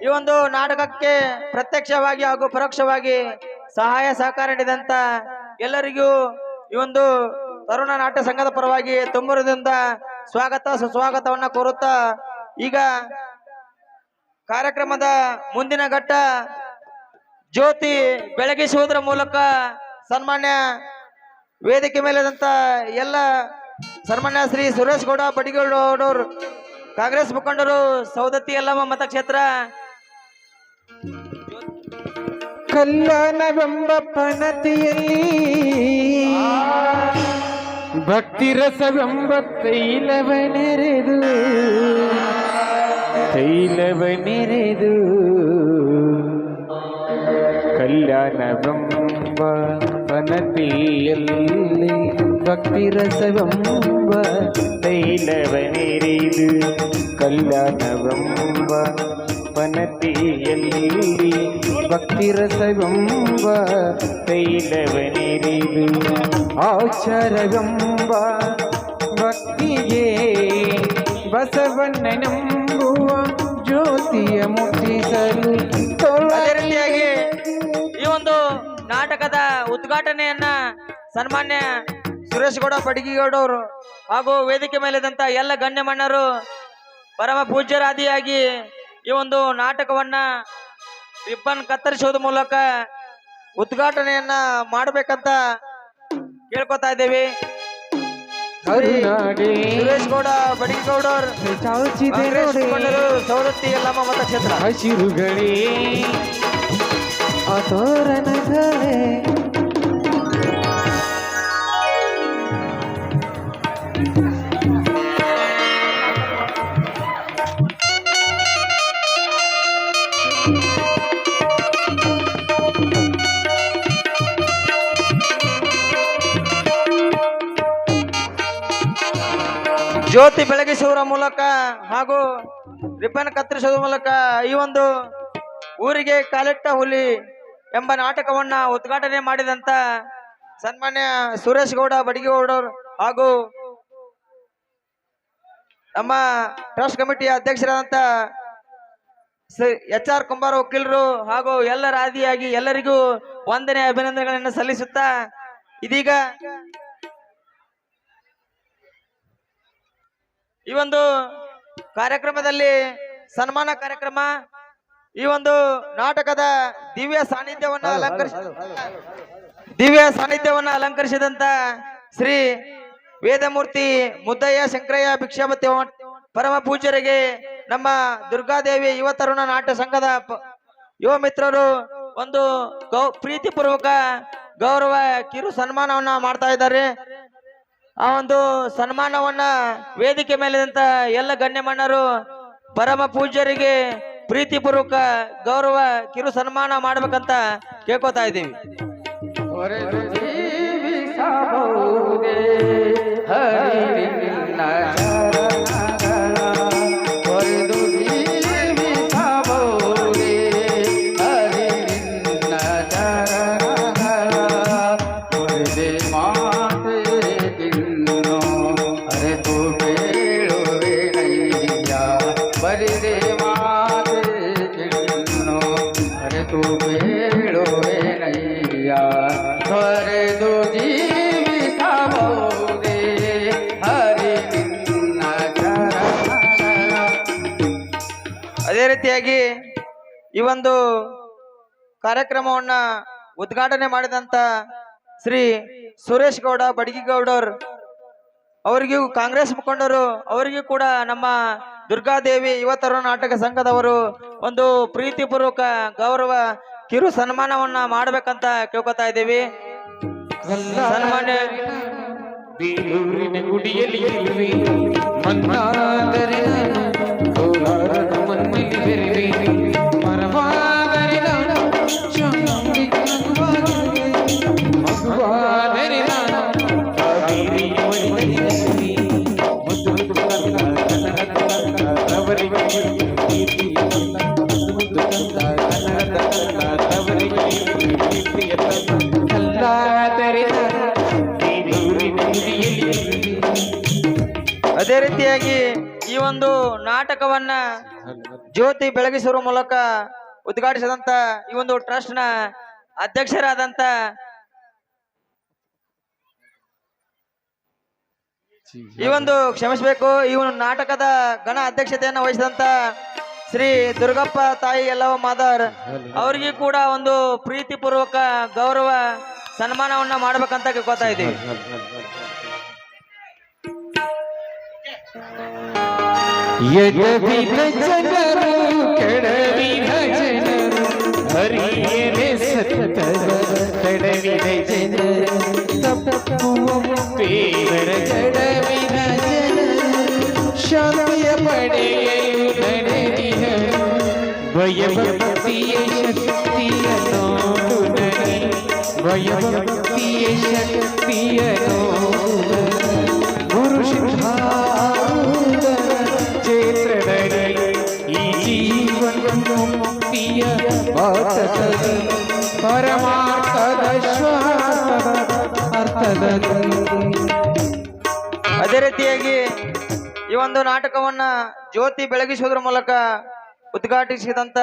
ಈ ಒಂದು ನಾಟಕಕ್ಕೆ ಪ್ರತ್ಯಕ್ಷವಾಗಿ ಹಾಗೂ ಪರೋಕ್ಷವಾಗಿ ಸಹಾಯ ಸಹಕಾರ ನೀಡಿದಂತ ಎಲ್ಲರಿಗೂ ಈ ಒಂದು ತರುಣ ನಾಟ್ಯ ಸಂಘದ ಪರವಾಗಿ ತುಂಬುರದಿಂದ ಸ್ವಾಗತ ಸುಸ್ವಾಗತವನ್ನ ಕೋರುತ್ತಾ ಈಗ ಕಾರ್ಯಕ್ರಮದ ಮುಂದಿನ ಘಟ್ಟ ಜ್ಯೋತಿ ಬೆಳಗಿಸುವುದರ ಮೂಲಕ ಸನ್ಮಾನ್ಯ ವೇದಿಕೆ ಮೇಲಿದಂತ ಎಲ್ಲ ಸನ್ಮಾನ್ಯ ಶ್ರೀ ಸುರೇಶ್ ಗೌಡ ಬಡಿಗೌಡರು ಕಾಂಗ್ರೆಸ್ ಮುಖಂಡರು ಸೌದತ್ತಿ ಯಲ್ಲಮ್ಮ ಮತಕ್ಷೇತ್ರ ಕಲ್ಯಾಣವೆಂಬ ಪನತಿಯಲ್ಲಿ ಭಕ್ತಿರಸವೆಂಬ ತೈಲವನೆರೆದು ಕಲ್ಯಾಣವೆಂಬ ಪನತಿಯಲ್ಲಿ ಭಕ್ತಿರಸವೆಂಬ ತೈಲವನೆರೆದು ಕಲ್ಯಾಣವೆಂಬ ಪನತಿಯಲ್ಲಿ ಭಕ್ತಿರಸವೆಂಬ ತೈಲವನೆರೆದು ಆಚಾರವೆಂಬ ಭಕ್ತಿಗೆ ಬಸವಣ್ಣನೆಂಬುವ ಜ್ಯೋತಿಯ ಮುಟ್ಟಿಸಲು. ಅದೇ ರೀತಿಯಾಗಿ ಈ ಒಂದು ನಾಟಕದ ಉದ್ಘಾಟನೆಯನ್ನ ಸನ್ಮಾನ್ಯ ಸುರೇಶ್ ಗೌಡ ಬಡಿಗೇಗೌಡರು ಹಾಗೂ ವೇದಿಕೆ ಮೇಲಿದ್ದಂತ ಎಲ್ಲ ಗಣ್ಯಮಣ್ಣರು ಪರಮ ಪೂಜ್ಯರಾದಿಯಾಗಿ ಈ ಒಂದು ನಾಟಕವನ್ನ ರಿಬ್ಬನ್ ಕತ್ತರಿಸೋದ್ರ ಮೂಲಕ ಉದ್ಘಾಟನೆಯನ್ನ ಮಾಡ್ಬೇಕಂತ ಕೇಳ್ಕೊತಾ ಇದ್ದೇವೆ. ಸುರೇಶ್ ಗೌಡ ಬಡಿಗೇಗೌಡರು ಸೌದತ್ತಿ ಯಲ್ಲಮ್ಮ ಮತಕ್ಷೇತ್ರ. ಹಸಿರುಗಳೇ ತೋರಣಗಳೇ ಜ್ಯೋತಿ ಬೆಳಗಿಸುವ ಮೂಲಕ ಹಾಗೂ ರಿಬ್ಬನ್ ಕತ್ತರಿಸುವ ಮೂಲಕ ಈ ಒಂದು ಊರಿಗೆ ಕಾಲಿಟ್ಟ ಹುಲಿ ಎಂಬ ನಾಟಕವನ್ನ ಉದ್ಘಾಟನೆ ಮಾಡಿದಂತ ಸನ್ಮಾನ್ಯ ಸುರೇಶ್ ಗೌಡ ಬಡಿಗೇಗೌಡರು ಹಾಗೂ ನಮ್ಮ ಟ್ರಸ್ಟ್ ಕಮಿಟಿಯ ಅಧ್ಯಕ್ಷರಾದಂತ HR ಕುಂಬಾರ ವಕೀಲರು ಹಾಗೂ ಎಲ್ಲರ ಆದಿಯಾಗಿ ಎಲ್ಲರಿಗೂ ವಂದನೆ ಅಭಿನಂದನೆಗಳನ್ನು ಸಲ್ಲಿಸುತ್ತಾ ಇದೀಗ ಈ ಒಂದು ಕಾರ್ಯಕ್ರಮದಲ್ಲಿ ಸನ್ಮಾನ ಕಾರ್ಯಕ್ರಮ ಈ ಒಂದು ನಾಟಕದ ದಿವ್ಯ ಸಾನ್ನಿಧ್ಯವನ್ನ ಅಲಂಕರಿಸಿದಂತ ಶ್ರೀ ವೇದಮೂರ್ತಿ ಮುದ್ದಯ್ಯ ಶಂಕರಯ್ಯ ಭಿಕ್ಷಾಪತಿ ಪರಮ ಪೂಜ್ಯರಿಗೆ ನಮ್ಮ ದುರ್ಗಾದೇವಿ ಯುವ ತರುಣ ನಾಟ್ಯ ಸಂಘದ ಯುವ ಮಿತ್ರರು ಒಂದು ಪ್ರೀತಿಪೂರ್ವಕ ಗೌರವ ಕಿರು ಸನ್ಮಾನವನ್ನ ಮಾಡ್ತಾ ಇದ್ದಾರೆ. ಆ ಒಂದು ಸನ್ಮಾನವನ್ನ ವೇದಿಕೆ ಮೇಲಿದಂತ ಎಲ್ಲ ಗಣ್ಯಮಣ್ಣರು ಪರಮ ಪೂಜ್ಯರಿಗೆ ಪ್ರೀತಿಪೂರ್ವಕ ಗೌರವ ಕಿರು ಸನ್ಮಾನ ಮಾಡ್ಬೇಕಂತ ಕೇಳ್ಕೊತಾ ಇದ್ದೀವಿ. ಅದೇ ರೀತಿಯಾಗಿ ಈ ಒಂದು ಕಾರ್ಯಕ್ರಮವನ್ನ ಉದ್ಘಾಟನೆ ಮಾಡಿದಂತ ಶ್ರೀ ಸುರೇಶ್ ಗೌಡ ಬಡಿಗೇಗೌಡರ್ ಅವರಿಗೂ ಕಾಂಗ್ರೆಸ್ ಮುಖಂಡರು ಅವರಿಗೂ ಕೂಡ ನಮ್ಮ ದುರ್ಗಾದೇವಿ ಯುವ ತರುಣ ನಾಟಕ ಸಂಘದವರು ಒಂದು ಪ್ರೀತಿಪೂರ್ವಕ ಗೌರವ ಕಿರು ಸನ್ಮಾನವನ್ನ ಮಾಡ್ಬೇಕಂತ ಕೇಳ್ಕೊತಾ ಇದ್ದೀವಿ. ಸನ್ಮಾನ್ಯ ಬೇಲೂರಿನ ಗುಡಿಯಲ್ಲಿ ಇರುವೆ ಮನ್ನಾದರೆ ಕೋಲಾರದ ಮಣ್ಣಲ್ಲಿ ಬೆರೆವೆ ಮರವಾದರೆ ನಾನು ಚಾಮುಂಡಿ ಮಗುವಾದರೆ ನಾನು ಕಾವೇರಿ ಒಡೆಯಲಿ ಮುದ್ದು ತವರಿಗೆ ಕೀರ್ತಿ ಅದೇ ರೀತಿಯಾಗಿ ಈ ಒಂದು ನಾಟಕವನ್ನ ಜ್ಯೋತಿ ಬೆಳಗಿಸುವ ಮೂಲಕ ಉದ್ಘಾಟಿಸಿದಂತ ಈ ಒಂದು ಟ್ರಸ್ಟ್ ನ ಅಧ್ಯಕ್ಷರಾದಂತ ಈ ಒಂದು ಕ್ಷಮಿಸಬೇಕು ಈ ಒಂದು ನಾಟಕದ ಗಣ ಅಧ್ಯಕ್ಷತೆಯನ್ನು ವಹಿಸಿದಂತ ಶ್ರೀ ದುರ್ಗಪ್ಪ ತಾಯಿ ಎಲ್ಲವ ಮಾದರ್ ಅವರಿಗೂ ಕೂಡ ಒಂದು ಪ್ರೀತಿಪೂರ್ವಕ ಗೌರವ ಸನ್ಮಾನವನ್ನ ಮಾಡ್ಬೇಕಂತ ಕೇಳ್ಕೊತಾ ಇದ್ದೀವಿ. ಯಜವಿನ ಜನರು ಕೆಡವಿನ ಜನರು ಹರಿಯರೆ ಸತ್ತದ ಕೆಡವಿನ ಜನರು ತಪ್ಪುವ ಪೇರ ಕೆಡವಿನ ಜನರು ಶಾಂತಿಯ ಪಡೆಯಲು ನಡೆದಿಹರು ಭಯಭಕ್ತಿಯ ಶಕ್ತಿಯ ನೋಡು ನನಿ ಭಯಭಕ್ತಿಯ ಶಕ್ತಿಯ ನೋಡು ಗುರು ಸಿದ್ಧಾರೂಢ ಈ ಜೀವನವನ್ನು ಮುಕ್ತಿಯ ಬಾಟದಲ್ಲಿ ಪರಮಾರ್ಥದ ಶ್ವಾಸದ ಅರ್ಥದಲ್ಲಿ. ಅದೇ ರೀತಿಯಾಗಿ ಈ ಒಂದು ನಾಟಕವನ್ನ ಜ್ಯೋತಿ ಬೆಳಗಿಸುವುದರ ಮೂಲಕ ಉದ್ಘಾಟಿಸಿದಂತ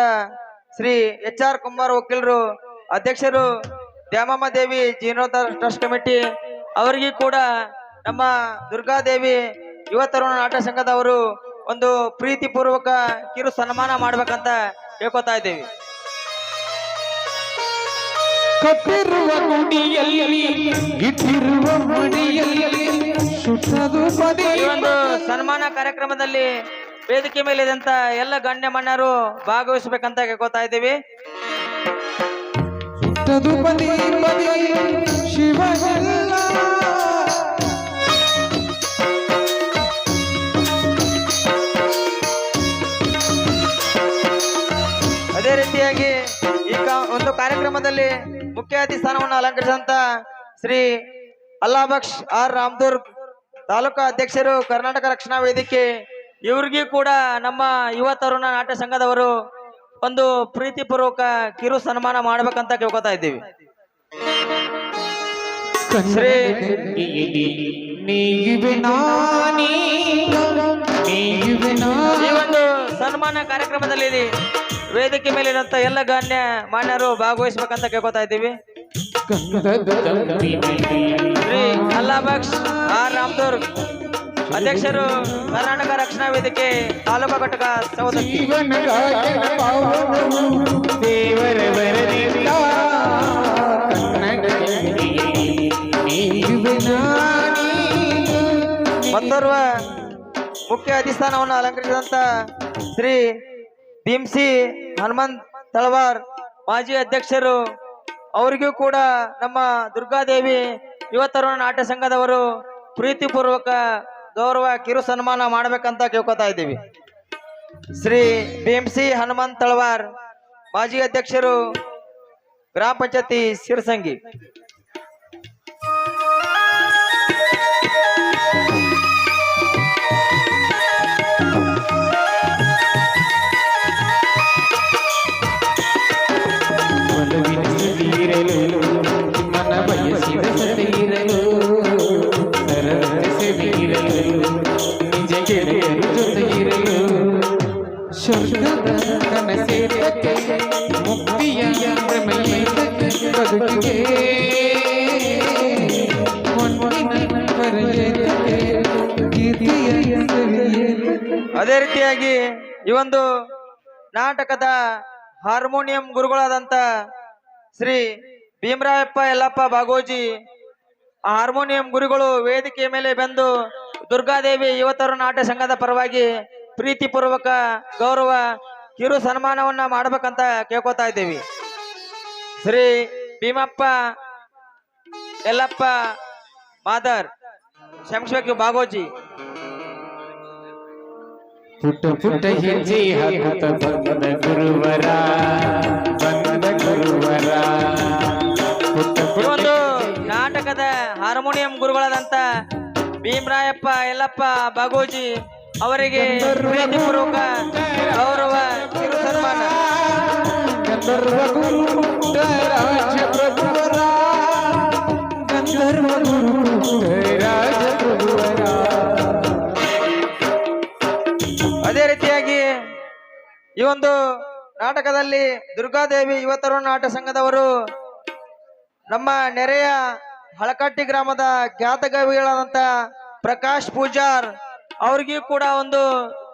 ಶ್ರೀ HR ಕುಂಬಾರ ವಕೀಲರು ಅಧ್ಯಕ್ಷರು ದ್ಯಾಮಮ್ಮ ದೇವಿ ಜೀರ್ಣೋದ್ಧಾರ ಟ್ರಸ್ಟ್ ಕಮಿಟಿ ಅವರಿಗೂ ಕೂಡ ನಮ್ಮ ದುರ್ಗಾದೇವಿ ಯುವ ತರುಣ ನಾಟಕ ಸಂಘದವರು ಒಂದು ಪ್ರೀತಿಪೂರ್ವಕ ಕಿರು ಸನ್ಮಾನ ಮಾಡ್ಬೇಕಂತ ಕೇಳ್ಕೊತಾ ಇದ್ದೀವಿ. ಕಟ್ಟಿರುವ ಗುಡಿಯಲ್ಲಿ ಇಟ್ಟಿರುವ ಮಡಿಯಲ್ಲಿ ಸುತ್ತದು ಪದೇ ಈ ಒಂದು ಸನ್ಮಾನ ಕಾರ್ಯಕ್ರಮದಲ್ಲಿ ವೇದಿಕೆ ಮೇಲಿದಂತ ಎಲ್ಲ ಗಣ್ಯಮಣ್ಣರು ಭಾಗವಹಿಸಬೇಕಂತ ಕೇಳ್ಕೊತಾ ಇದ್ದೀವಿ. ಸುತ್ತದು ಪದೇ ಪದೇ ಶಿವನಲ್ಲ ಅದೇ ರೀತಿಯಾಗಿ ಈ ಒಂದು ಕಾರ್ಯಕ್ರಮದಲ್ಲಿ ಮುಖ್ಯ ಅತಿಥಿ ಸ್ಥಾನವನ್ನು ಅಲಂಕರಿಸಿದಂತ ಶ್ರೀ ಅಲ್ಲಾಬಕ್ಷ್ R ರಾಮದುರ್ಗ್ ತಾಲೂಕಾ ಅಧ್ಯಕ್ಷರು ಕರ್ನಾಟಕ ರಕ್ಷಣಾ ವೇದಿಕೆ ಇವ್ರಿಗೂ ಕೂಡ ನಮ್ಮ ಯುವ ತರುಣ ನಾಟ್ಯ ಸಂಘದವರು ಒಂದು ಪ್ರೀತಿಪೂರ್ವಕ ಕಿರು ಸನ್ಮಾನ ಮಾಡ್ಬೇಕಂತ ಕೇಳ್ಕೊತಾ ಇದ್ದೀವಿ. ಶ್ರೀ ಈ ಒಂದು ಸನ್ಮಾನ ಕಾರ್ಯಕ್ರಮದಲ್ಲಿ ವೇದಿಕೆ ಮೇಲಿರುವಂತ ಎಲ್ಲ ಗಣ್ಯ ಮಾನ್ಯರು ಭಾಗವಹಿಸ್ಬೇಕಂತ ಕೇಳ್ಕೊತಾ ಇದ್ದೀವಿ. ಶ್ರೀ ಅಲ್ಲಾಬಕ್ಷ್ ಆರ್ ರಾಮದುರ್ಗ್ ಅಧ್ಯಕ್ಷರು ಕರ್ನಾಟಕ ರಕ್ಷಣಾ ವೇದಿಕೆ ತಾಲೂಕಾ ಘಟಕ ಸಹೋದರಿ. ಮತ್ತೋರ್ವ ಮುಖ್ಯ ಅಧಿಷ್ಠಾನವನ್ನು ಅಲಂಕರಿಸಿದಂತ ಶ್ರೀ ಭೀಮ್ಸಿ ಹನುಮಂತ್ ತಳವಾರ್ ಮಾಜಿ ಅಧ್ಯಕ್ಷರು, ಅವರಿಗೂ ಕೂಡ ನಮ್ಮ ದುರ್ಗಾದೇವಿ ಯುವ ತರುಣ ನಾಟ್ಯ ಸಂಘದವರು ಪ್ರೀತಿಪೂರ್ವಕ ಗೌರವ ಕಿರು ಸನ್ಮಾನ ಮಾಡ್ಬೇಕಂತ ಕೇಳ್ಕೊತಾ ಇದ್ದೀವಿ. ಶ್ರೀ ಭೀಮ್ಸಿ ಹನುಮಂತ್ ತಳವಾರ್ ಮಾಜಿ ಅಧ್ಯಕ್ಷರು, ಗ್ರಾಮ ಪಂಚಾಯತಿ ಸಿರ್ಸಂಗಿ. ಮನ ಬಯಸಿದ ಸತಿರಲು ಸರಸವಿರಲು ನಿಜ ಗೆಳೆಯರು ಜೊತೆಗಿರಲು ಸ್ವರ್ಗದ ಕನಸೇತಕ್ಕೆ ಮುಕ್ತಿಯ ಪ್ರಮೇಯಕ್ಕೆ ಬದುಕಿಗೆ ಹೊನ್ನಿನ ಪರಯೇತಕ್ಕೆ ಕೀರ್ತಿಯ ಸವಿಯೇತಕ್ಕೆ. ಅದೇ ರೀತಿಯಾಗಿ ಈ ಒಂದು ನಾಟಕದ ಹಾರ್ಮೋನಿಯಂ ಗುರುಗಳಾದಂತ ಶ್ರೀ ಭೀಮರಾಯಪ್ಪ ಯಲ್ಲಪ್ಪ ಬಾಗೋಜಿ ಆ ಹಾರ್ಮೋನಿಯಂ ಗುರುಗಳು ವೇದಿಕೆ ಮೇಲೆ ಬಂದು ದುರ್ಗಾದೇವಿ ಯುವತರು ನಾಟ್ಯ ಸಂಘದ ಪರವಾಗಿ ಪ್ರೀತಿಪೂರ್ವಕ ಗೌರವ ಕಿರು ಸನ್ಮಾನವನ್ನ ಮಾಡ್ಬೇಕಂತ ಕೇಳ್ಕೊತಾ ಇದ್ದೀವಿ. ಶ್ರೀ ಭೀಮಪ್ಪ ಯಲ್ಲಪ್ಪ ಮಾದರ್ ಶಂಶಬೇಕು ಬಾಗೋಜಿ. ಪುಟ್ಟ ಪುಟ್ಟ ಹೆಜ್ಜೆ ಹಾಕುತ್ತ ಬಂದ ಗುರುವರ ಬಂದ ಗುರುವರ ಈ ಒಂದು ನಾಟಕದ ಹಾರ್ಮೋನಿಯಂ ಗುರುಗಳಾದಂತ ಭೀಮರಾಯಪ್ಪ ಯಲ್ಲಪ್ಪ ಬಾಗೋಜಿ ಅವರಿಗೆ ಪ್ರೀತಿಪೂರ್ವಕ ಗೌರವ ಕಿರು ಸನ್ಮಾನ. ಗಂಧರ್ವ ಗುರು ರಾಜ ಪ್ರಭುವರ ಗಂಧರ್ವ ಗುರು ರಾಜ ಪ್ರಭುವರ. ಅದೇ ರೀತಿಯಾಗಿ ಈ ಒಂದು ನಾಟಕದಲ್ಲಿ ದುರ್ಗಾದೇವಿ ಯುವ ತರುಣ ನಾಟ್ಯ ಸಂಘದವರು ನಮ್ಮ ನೆರೆಯ ಹಳಕಟ್ಟಿ ಗ್ರಾಮದ ಖ್ಯಾತ ಕವಿಗಳಾದಂತ ಪ್ರಕಾಶ್ ಪೂಜಾರ್ ಅವ್ರಿಗೂ ಕೂಡ ಒಂದು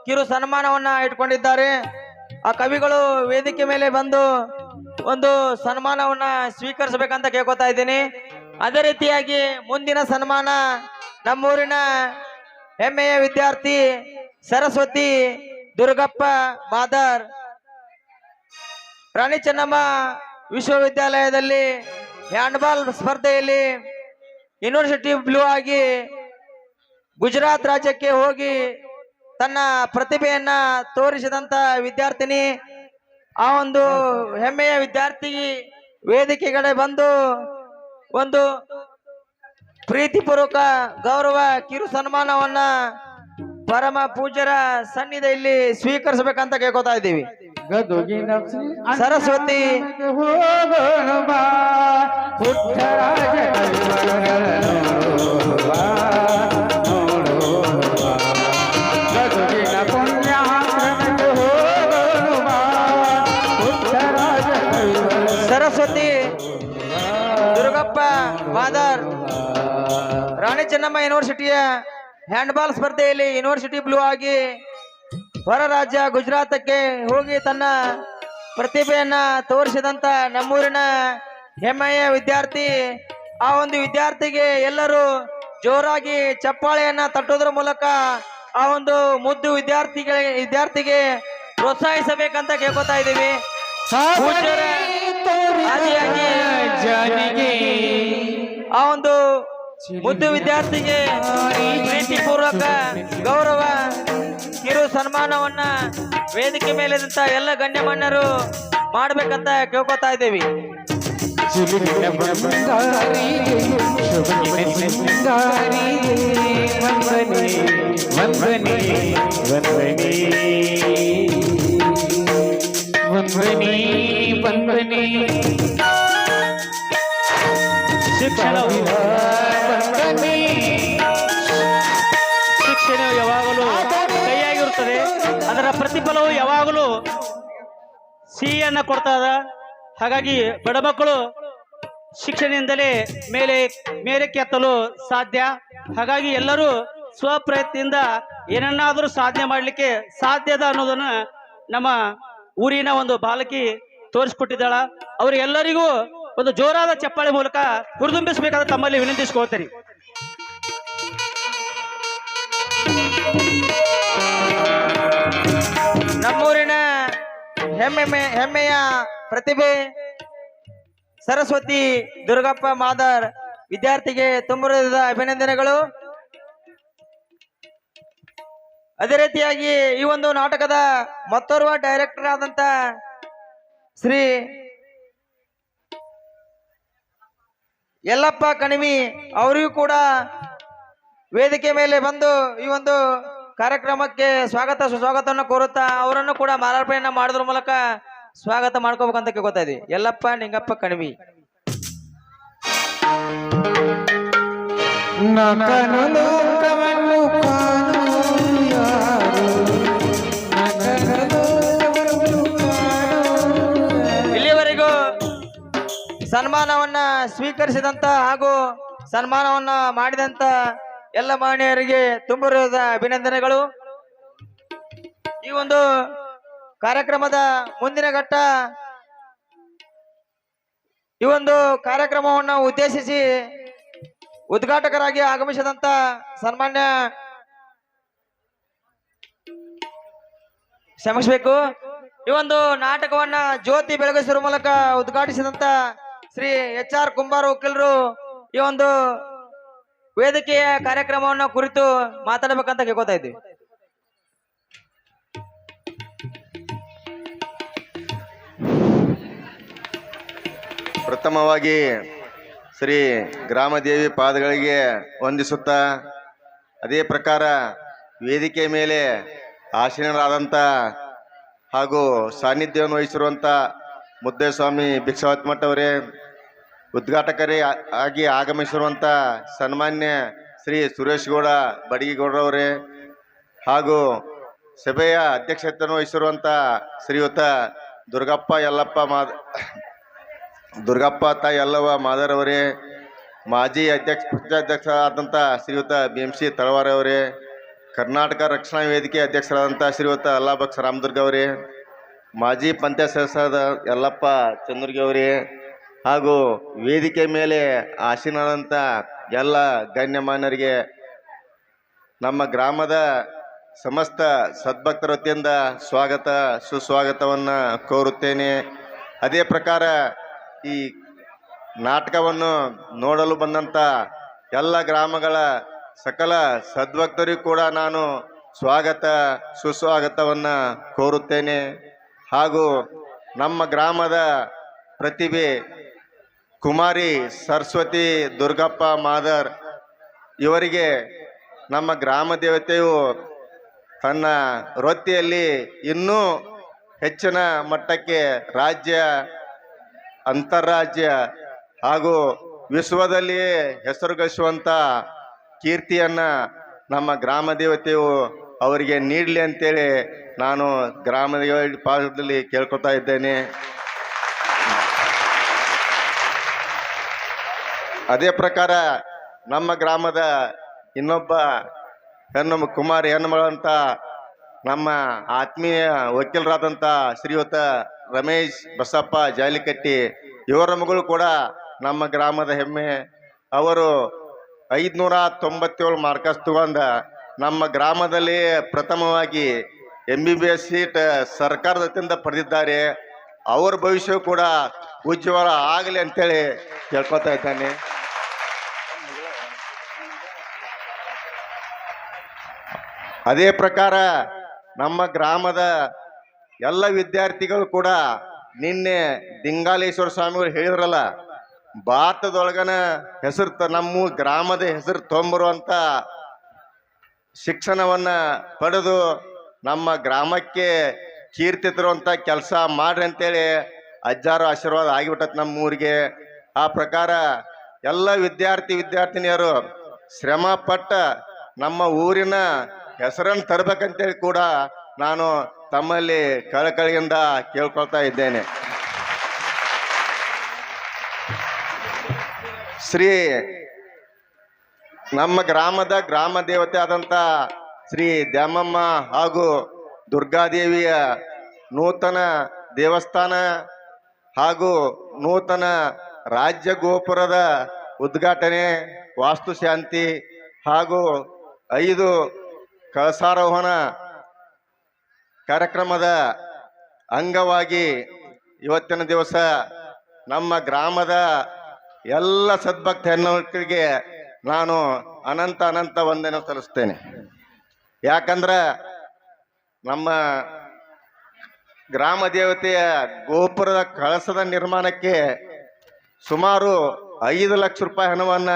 ಕಿರು ಸನ್ಮಾನವನ್ನ ಇಟ್ಕೊಂಡಿದ್ದಾರೆ. ಆ ಕವಿಗಳು ವೇದಿಕೆ ಮೇಲೆ ಬಂದು ಒಂದು ಸನ್ಮಾನವನ್ನ ಸ್ವೀಕರಿಸಬೇಕಂತ ಕೇಳ್ಕೊತಾ ಇದ್ದೀನಿ. ಅದೇ ರೀತಿಯಾಗಿ ಮುಂದಿನ ಸನ್ಮಾನ ನಮ್ಮೂರಿನ ಹೆಮ್ಮೆಯ ವಿದ್ಯಾರ್ಥಿ ಸರಸ್ವತಿ ದುರ್ಗಪ್ಪ ಮಾದರ್ ರಾಣಿ ಚೆನ್ನಮ್ಮ ವಿಶ್ವವಿದ್ಯಾಲಯದಲ್ಲಿ ಹ್ಯಾಂಡ್ಬಾಲ್ ಸ್ಪರ್ಧೆಯಲ್ಲಿ ಯೂನಿವರ್ಸಿಟಿ ಬ್ಲೂ ಆಗಿ ಗುಜರಾತ್ ರಾಜ್ಯಕ್ಕೆ ಹೋಗಿ ತನ್ನ ಪ್ರತಿಭೆಯನ್ನ ತೋರಿಸಿದಂತ ವಿದ್ಯಾರ್ಥಿನಿ. ಆ ಒಂದು ಹೆಮ್ಮೆಯ ವಿದ್ಯಾರ್ಥಿ ವೇದಿಕೆಗಡೆ ಬಂದು ಒಂದು ಪ್ರೀತಿಪೂರ್ವಕ ಗೌರವ ಕಿರು ಸನ್ಮಾನವನ್ನ ಪರಮ ಪೂಜ್ಯರ ಸನ್ನಿಧಿಯಲ್ಲಿ ಸ್ವೀಕರಿಸಬೇಕಂತ ಕೇಳ್ಕೊತಾ ಇದ್ದೀವಿ. ಸರಸ್ವತಿ ಹೋಗೋಣ ಬಾ ಪುಟ್ಟರಾಜ ಗದುಗಿನ ಪುಣ್ಯಾಶ್ರಮಕ್ಕೆ ಹೋಗೋಣ ಬಾ ಪುಟ್ಟರಾಜ ಸರಸ್ವತಿ ದುರ್ಗಪ್ಪ ಮಾದರ್ ರಾಣಿ ಚೆನ್ನಮ್ಮ ಯೂನಿವರ್ಸಿಟಿಯ ಹ್ಯಾಂಡ್ಬಾಲ್ ಸ್ಪರ್ಧೆಯಲ್ಲಿ ಯೂನಿವರ್ಸಿಟಿ ಬ್ಲೂ ಆಗಿ ಹೊರ ರಾಜ್ಯ ಗುಜರಾತಕ್ಕೆ ಹೋಗಿ ತನ್ನ ಪ್ರತಿಭೆಯನ್ನ ತೋರಿಸಿದಂತ ನಮ್ಮೂರಿನ ಹೆಮ್ಮೆಯ ವಿದ್ಯಾರ್ಥಿ. ಆ ಒಂದು ವಿದ್ಯಾರ್ಥಿಗೆ ಎಲ್ಲರೂ ಚಪ್ಪಾಳೆಯನ್ನ ತಟ್ಟೋದ್ರ ಮೂಲಕ ಆ ಒಂದು ಮುದ್ದು ವಿದ್ಯಾರ್ಥಿಗೆ ಪ್ರೋತ್ಸಾಹಿಸಬೇಕಂತ ಕೇಳ್ಕೊತಾ ಇದ್ದೀವಿ. ಆ ಒಂದು ಮುದ್ದು ವಿದ್ಯಾರ್ಥಿಗೆ ಪ್ರೀತಿಪೂರ್ವಕ ಗೌರವ ಕಿರು ಸನ್ಮಾನವನ್ನ ವೇದಿಕೆ ಮೇಲಿದ್ದಂತ ಎಲ್ಲ ಗಣ್ಯಮಾನ್ಯರು ಮಾಡ್ಬೇಕಂತ ಕೇಳ್ಕೊತಾ ಇದ್ದೀವಿ. ಸುಲಿನ ಬಂಗಾರಿಗೆ ಶುಭನಿನ ಸಿಂಗಾರಿಗೆ ವಂದನೆ ವಂದನೆ ವಂದನೆ ವಂದನೆ ವಂದನೆ ಶಿಕ್ಷಣವು ವಂದನೆ ಶಿಕ್ಷಣವು ಯಾವಾಗಲೂ ಕೈಯಾಗಿರುತ್ತದೆ. ಅದರ ಪ್ರತಿಫಲವು ಯಾವಾಗಲೂ ಸಿಹಿಯನ್ನ ಕೊಡ್ತದ. ಹಾಗಾಗಿ ಬಡ ಮಕ್ಕಳು ಶಿಕ್ಷಣದಿಂದಲೇ ಮೇಲಕ್ಕೆ ಎತ್ತಲು ಸಾಧ್ಯ. ಹಾಗಾಗಿ ಎಲ್ಲರೂ ಸ್ವಪ್ರಯತ್ನದಿಂದ ಏನನ್ನಾದರೂ ಸಾಧನೆ ಮಾಡಲಿಕ್ಕೆ ಸಾಧ್ಯದ ಅನ್ನೋದನ್ನ ನಮ್ಮ ಊರಿನ ಒಂದು ಬಾಲಕಿ ತೋರಿಸ್ಕೊಟ್ಟಿದ್ದಾಳ. ಅವರಿಗೆಲ್ಲರಿಗೂ ಒಂದು ಜೋರಾದ ಚಪ್ಪಾಳೆ ಮೂಲಕ ಹುರಿದುಂಬಿಸಬೇಕಾದ ತಮ್ಮಲ್ಲಿ ವಿನಂತಿಸಿಕೊಳ್ತೇನೆ. ನಮ್ಮೂರಿನ ಹೆಮ್ಮೆಯ ಪ್ರತಿಭೆ ಸರಸ್ವತಿ ದುರ್ಗಪ್ಪ ಮಾದರ್ ವಿದ್ಯಾರ್ಥಿಗೆ ತುಂಬುರದ ಅಭಿನಂದನೆಗಳು. ಅದೇ ರೀತಿಯಾಗಿ ಈ ಒಂದು ನಾಟಕದ ಮತ್ತೋರ್ವ ಡೈರೆಕ್ಟರ್ ಆದಂತ ಶ್ರೀ ಯಲ್ಲಪ್ಪ ಕಣಿವಿ ಅವರಿಗೂ ಕೂಡ ವೇದಿಕೆ ಮೇಲೆ ಬಂದು ಈ ಒಂದು ಕಾರ್ಯಕ್ರಮಕ್ಕೆ ಸುಸ್ವಾಗತವನ್ನು ಕೋರುತ್ತಾ ಅವರನ್ನು ಕೂಡ ಮಾಲಾರ್ಪಣೆಯನ್ನ ಮಾಡೋದ್ರ ಮೂಲಕ ಸ್ವಾಗತ ಮಾಡ್ಕೋಬೇಕಂತ ಕೇಳ್ಕೊತಾ ಇದ್ವಿ. ಯಲ್ಲಪ್ಪ ನಿಂಗಪ್ಪ ಕಣಿವಿ. ನಕನು ಲೋಕವನ್ನು ಕಾಣುವರು ಯಾರು? ನಕನು ಲೋಕವನ್ನು ಕಾಣುವರು ಯಾರು? ಇಲ್ಲಿವರೆಗೂ ಸನ್ಮಾನವನ್ನ ಸ್ವೀಕರಿಸಿದಂತ ಹಾಗೂ ಸನ್ಮಾನವನ್ನ ಮಾಡಿದಂತ ಎಲ್ಲ ಮಹನೀಯರಿಗೆ ತುಂಬುರದ ಅಭಿನಂದನೆಗಳು. ಈ ಒಂದು ಕಾರ್ಯಕ್ರಮದ ಮುಂದಿನ ಘಟ್ಟ ಈ ಒಂದು ಕಾರ್ಯಕ್ರಮವನ್ನು ಉದ್ದೇಶಿಸಿ ಉದ್ಘಾಟಕರಾಗಿ ಆಗಮಿಸಿದಂತ ಸನ್ಮಾನ್ಯ ಕ್ಷಮಿಸಬೇಕು, ಈ ಒಂದು ನಾಟಕವನ್ನ ಜ್ಯೋತಿ ಬೆಳಗಿಸುವ ಮೂಲಕ ಉದ್ಘಾಟಿಸಿದಂತ ಶ್ರೀ HR ಕುಂಬಾರ ವಕೀಲರು ಈ ಒಂದು ವೇದಿಕೆಯ ಕಾರ್ಯಕ್ರಮವನ್ನು ಕುರಿತು ಮಾತಾಡಬೇಕಂತ ಕೇಳ್ಕೊತಾ ಇದ್ವಿ. ಪ್ರಥಮವಾಗಿ ಶ್ರೀ ಗ್ರಾಮದೇವಿ ಪಾದಗಳಿಗೆ ವಂದಿಸುತ್ತಾ, ಅದೇ ಪ್ರಕಾರ ವೇದಿಕೆ ಮೇಲೆ ಆಸೀನರಾದಂಥ ಹಾಗೂ ಸಾನ್ನಿಧ್ಯವನ್ನು ವಹಿಸಿರುವಂಥ ಮುದ್ದೇಸ್ವಾಮಿ ಭಿಕ್ಷಾವತ್ ಮಠ ಅವರೇ, ಉದ್ಘಾಟಕರೇ ಆಗಿ ಆಗಮಿಸಿರುವಂಥ ಸನ್ಮಾನ್ಯ ಶ್ರೀ ಸುರೇಶ್ ಗೌಡ ಬಡಗಿಗೌಡರವರೇ, ಹಾಗೂ ಸಭೆಯ ಅಧ್ಯಕ್ಷತೆಯನ್ನು ವಹಿಸಿರುವಂಥ ಶ್ರೀಯುತ ದುರ್ಗಪ್ಪ ತಾಯಿ ಯಲ್ಲವ್ವ ಮಾದರ್ ಅವರೇ, ಮಾಜಿ ಪಕ್ಷಾಧ್ಯಕ್ಷರಾದಂಥ ಶ್ರೀಯುತ BMC ತಳವಾರ ಅವರೇ, ಕರ್ನಾಟಕ ರಕ್ಷಣಾ ವೇದಿಕೆ ಅಧ್ಯಕ್ಷರಾದಂಥ ಶ್ರೀಯುತ ಅಲ್ಲಾಬಕ್ಷ ರಾಮದುರ್ಗ ಅವರೇ, ಮಾಜಿ ಪಂಚಾಯತ್ ಸದಸ್ಯರಾದ ಯಲ್ಲಪ್ಪ ಚಂದ್ರಗಿ ಅವರೇ, ಹಾಗೂ ವೇದಿಕೆ ಮೇಲೆ ಆಸೀನರಾದಂಥ ಎಲ್ಲ ಗಣ್ಯಮಾನ್ಯರಿಗೆ ನಮ್ಮ ಗ್ರಾಮದ ಸಮಸ್ತ ಸದ್ಭಕ್ತರ ವತಿಯಿಂದ ಸುಸ್ವಾಗತವನ್ನು ಕೋರುತ್ತೇನೆ. ಅದೇ ಪ್ರಕಾರ ಈ ನಾಟಕವನ್ನು ನೋಡಲು ಬಂದಂಥ ಎಲ್ಲ ಗ್ರಾಮಗಳ ಸಕಲ ಸದ್ಭಕ್ತರಿಗೂ ಕೂಡ ನಾನು ಸುಸ್ವಾಗತವನ್ನು ಕೋರುತ್ತೇನೆ. ಹಾಗೂ ನಮ್ಮ ಗ್ರಾಮದ ಪ್ರತಿಭೆ ಕುಮಾರಿ ಸರಸ್ವತಿ ದುರ್ಗಪ್ಪ ಮಾದರ್ ಇವರಿಗೆ ನಮ್ಮ ಗ್ರಾಮ ದೇವತೆಯು ತನ್ನ ವೃತ್ತಿಯಲ್ಲಿ ಇನ್ನೂ ಹೆಚ್ಚಿನ ಮಟ್ಟಕ್ಕೆ ರಾಜ್ಯ, ಅಂತಾರಾಜ್ಯ ಹಾಗೂ ವಿಶ್ವದಲ್ಲಿಯೇ ಹೆಸರುಗಳಿಸುವಂಥ ಕೀರ್ತಿಯನ್ನು ನಮ್ಮ ಗ್ರಾಮ ದೇವತೆಯು ಅವರಿಗೆ ನೀಡಲಿ ಅಂತೇಳಿ ನಾನು ಗ್ರಾಮದ ಪಾದದಲ್ಲಿ ಕೇಳ್ಕೊತಾ ಇದ್ದೇನೆ. ಅದೇ ಪ್ರಕಾರ ನಮ್ಮ ಗ್ರಾಮದ ಇನ್ನೊಬ್ಬ ಕುಮಾರಿ ಹೆಣ್ಣುಮಗಳಂತ ನಮ್ಮ ಆತ್ಮೀಯ ವಕೀಲರಾದಂಥ ಶ್ರೀಯುತ ರಮೇಶ್ ಬಸಪ್ಪ ಜಾಲಿಕಟ್ಟಿ ಇವರ ಮಗಳು ಕೂಡ ನಮ್ಮ ಗ್ರಾಮದ ಹೆಮ್ಮೆ. ಅವರು 597 ಮಾರ್ಕಸ್ ತಗೊಂಡ ನಮ್ಮ ಗ್ರಾಮದಲ್ಲಿ ಪ್ರಥಮವಾಗಿ MBBS ಸೀಟ್ ಸರ್ಕಾರದ ವತಿಯಿಂದ ಪಡೆದಿದ್ದಾರೆ. ಅವರ ಭವಿಷ್ಯ ಕೂಡ ಉಜ್ವಲ ಆಗಲಿ ಅಂತೇಳಿ ಕೇಳ್ಕೊತಾ ಇದ್ದಾನೆ. ಅದೇ ಪ್ರಕಾರ ನಮ್ಮ ಗ್ರಾಮದ ಎಲ್ಲ ವಿದ್ಯಾರ್ಥಿಗಳು ಕೂಡ ನಿನ್ನೆ ದಿಂಗಾಲೇಶ್ವರ ಸ್ವಾಮಿಗಳು ಹೇಳಿದ್ರಲ್ಲ, ಭಾರತದೊಳಗನ ಹೆಸರು ನಮ್ಮ ಗ್ರಾಮದ ಹೆಸರು ತೊಂಬರುವಂತ ಶಿಕ್ಷಣವನ್ನ ಪಡೆದು ನಮ್ಮ ಗ್ರಾಮಕ್ಕೆ ಕೀರ್ತಿ ತರುವಂತ ಕೆಲಸ ಮಾಡ್ರಿ ಅಂತೇಳಿ ಅಜ್ಜಾರು ಆಶೀರ್ವಾದ ಆಗಿಬಿಟ್ಟತ್ ನಮ್ಮ ಊರಿಗೆ. ಆ ಪ್ರಕಾರ ಎಲ್ಲ ವಿದ್ಯಾರ್ಥಿನಿಯರು ಶ್ರಮ ಪಟ್ಟ ನಮ್ಮ ಊರಿನ ಹೆಸರನ್ನು ತರಬೇಕಂತೇಳಿ ಕೂಡ ನಾನು ತಮ್ಮಲ್ಲಿ ಕಳಕಳಿಯಿಂದ ಕೇಳ್ಕೊಳ್ತಾ ಇದ್ದೇನೆ. ನಮ್ಮ ಗ್ರಾಮದ ಗ್ರಾಮ ದೇವತೆ ಆದಂತ ಶ್ರೀ ದ್ಯಾಮಮ್ಮ ಹಾಗೂ ದುರ್ಗಾದೇವಿಯ ನೂತನ ದೇವಸ್ಥಾನ ಹಾಗೂ ನೂತನ ರಾಜ್ಯ ಗೋಪುರದ ಉದ್ಘಾಟನೆ, ವಾಸ್ತುಶಾಂತಿ ಹಾಗೂ 5 ಕಳಸಾರೋಹಣ ಕಾರ್ಯಕ್ರಮದ ಅಂಗವಾಗಿ ಇವತ್ತಿನ ದಿವಸ ನಮ್ಮ ಗ್ರಾಮದ ಎಲ್ಲ ಸದ್ಭಕ್ತ ಹೆಣ್ಣುಮಕ್ಕಳಿಗೆ ನಾನು ಅನಂತ ವಂದನೆ ಸಲ್ಲಿಸ್ತೇನೆ. ಯಾಕಂದ್ರೆ ನಮ್ಮ ಗ್ರಾಮ ದೇವತೆಯ ಗೋಪುರದ ಕಳಸದ ನಿರ್ಮಾಣಕ್ಕೆ ಸುಮಾರು 5 ಲಕ್ಷ ರೂಪಾಯಿ ಹಣವನ್ನ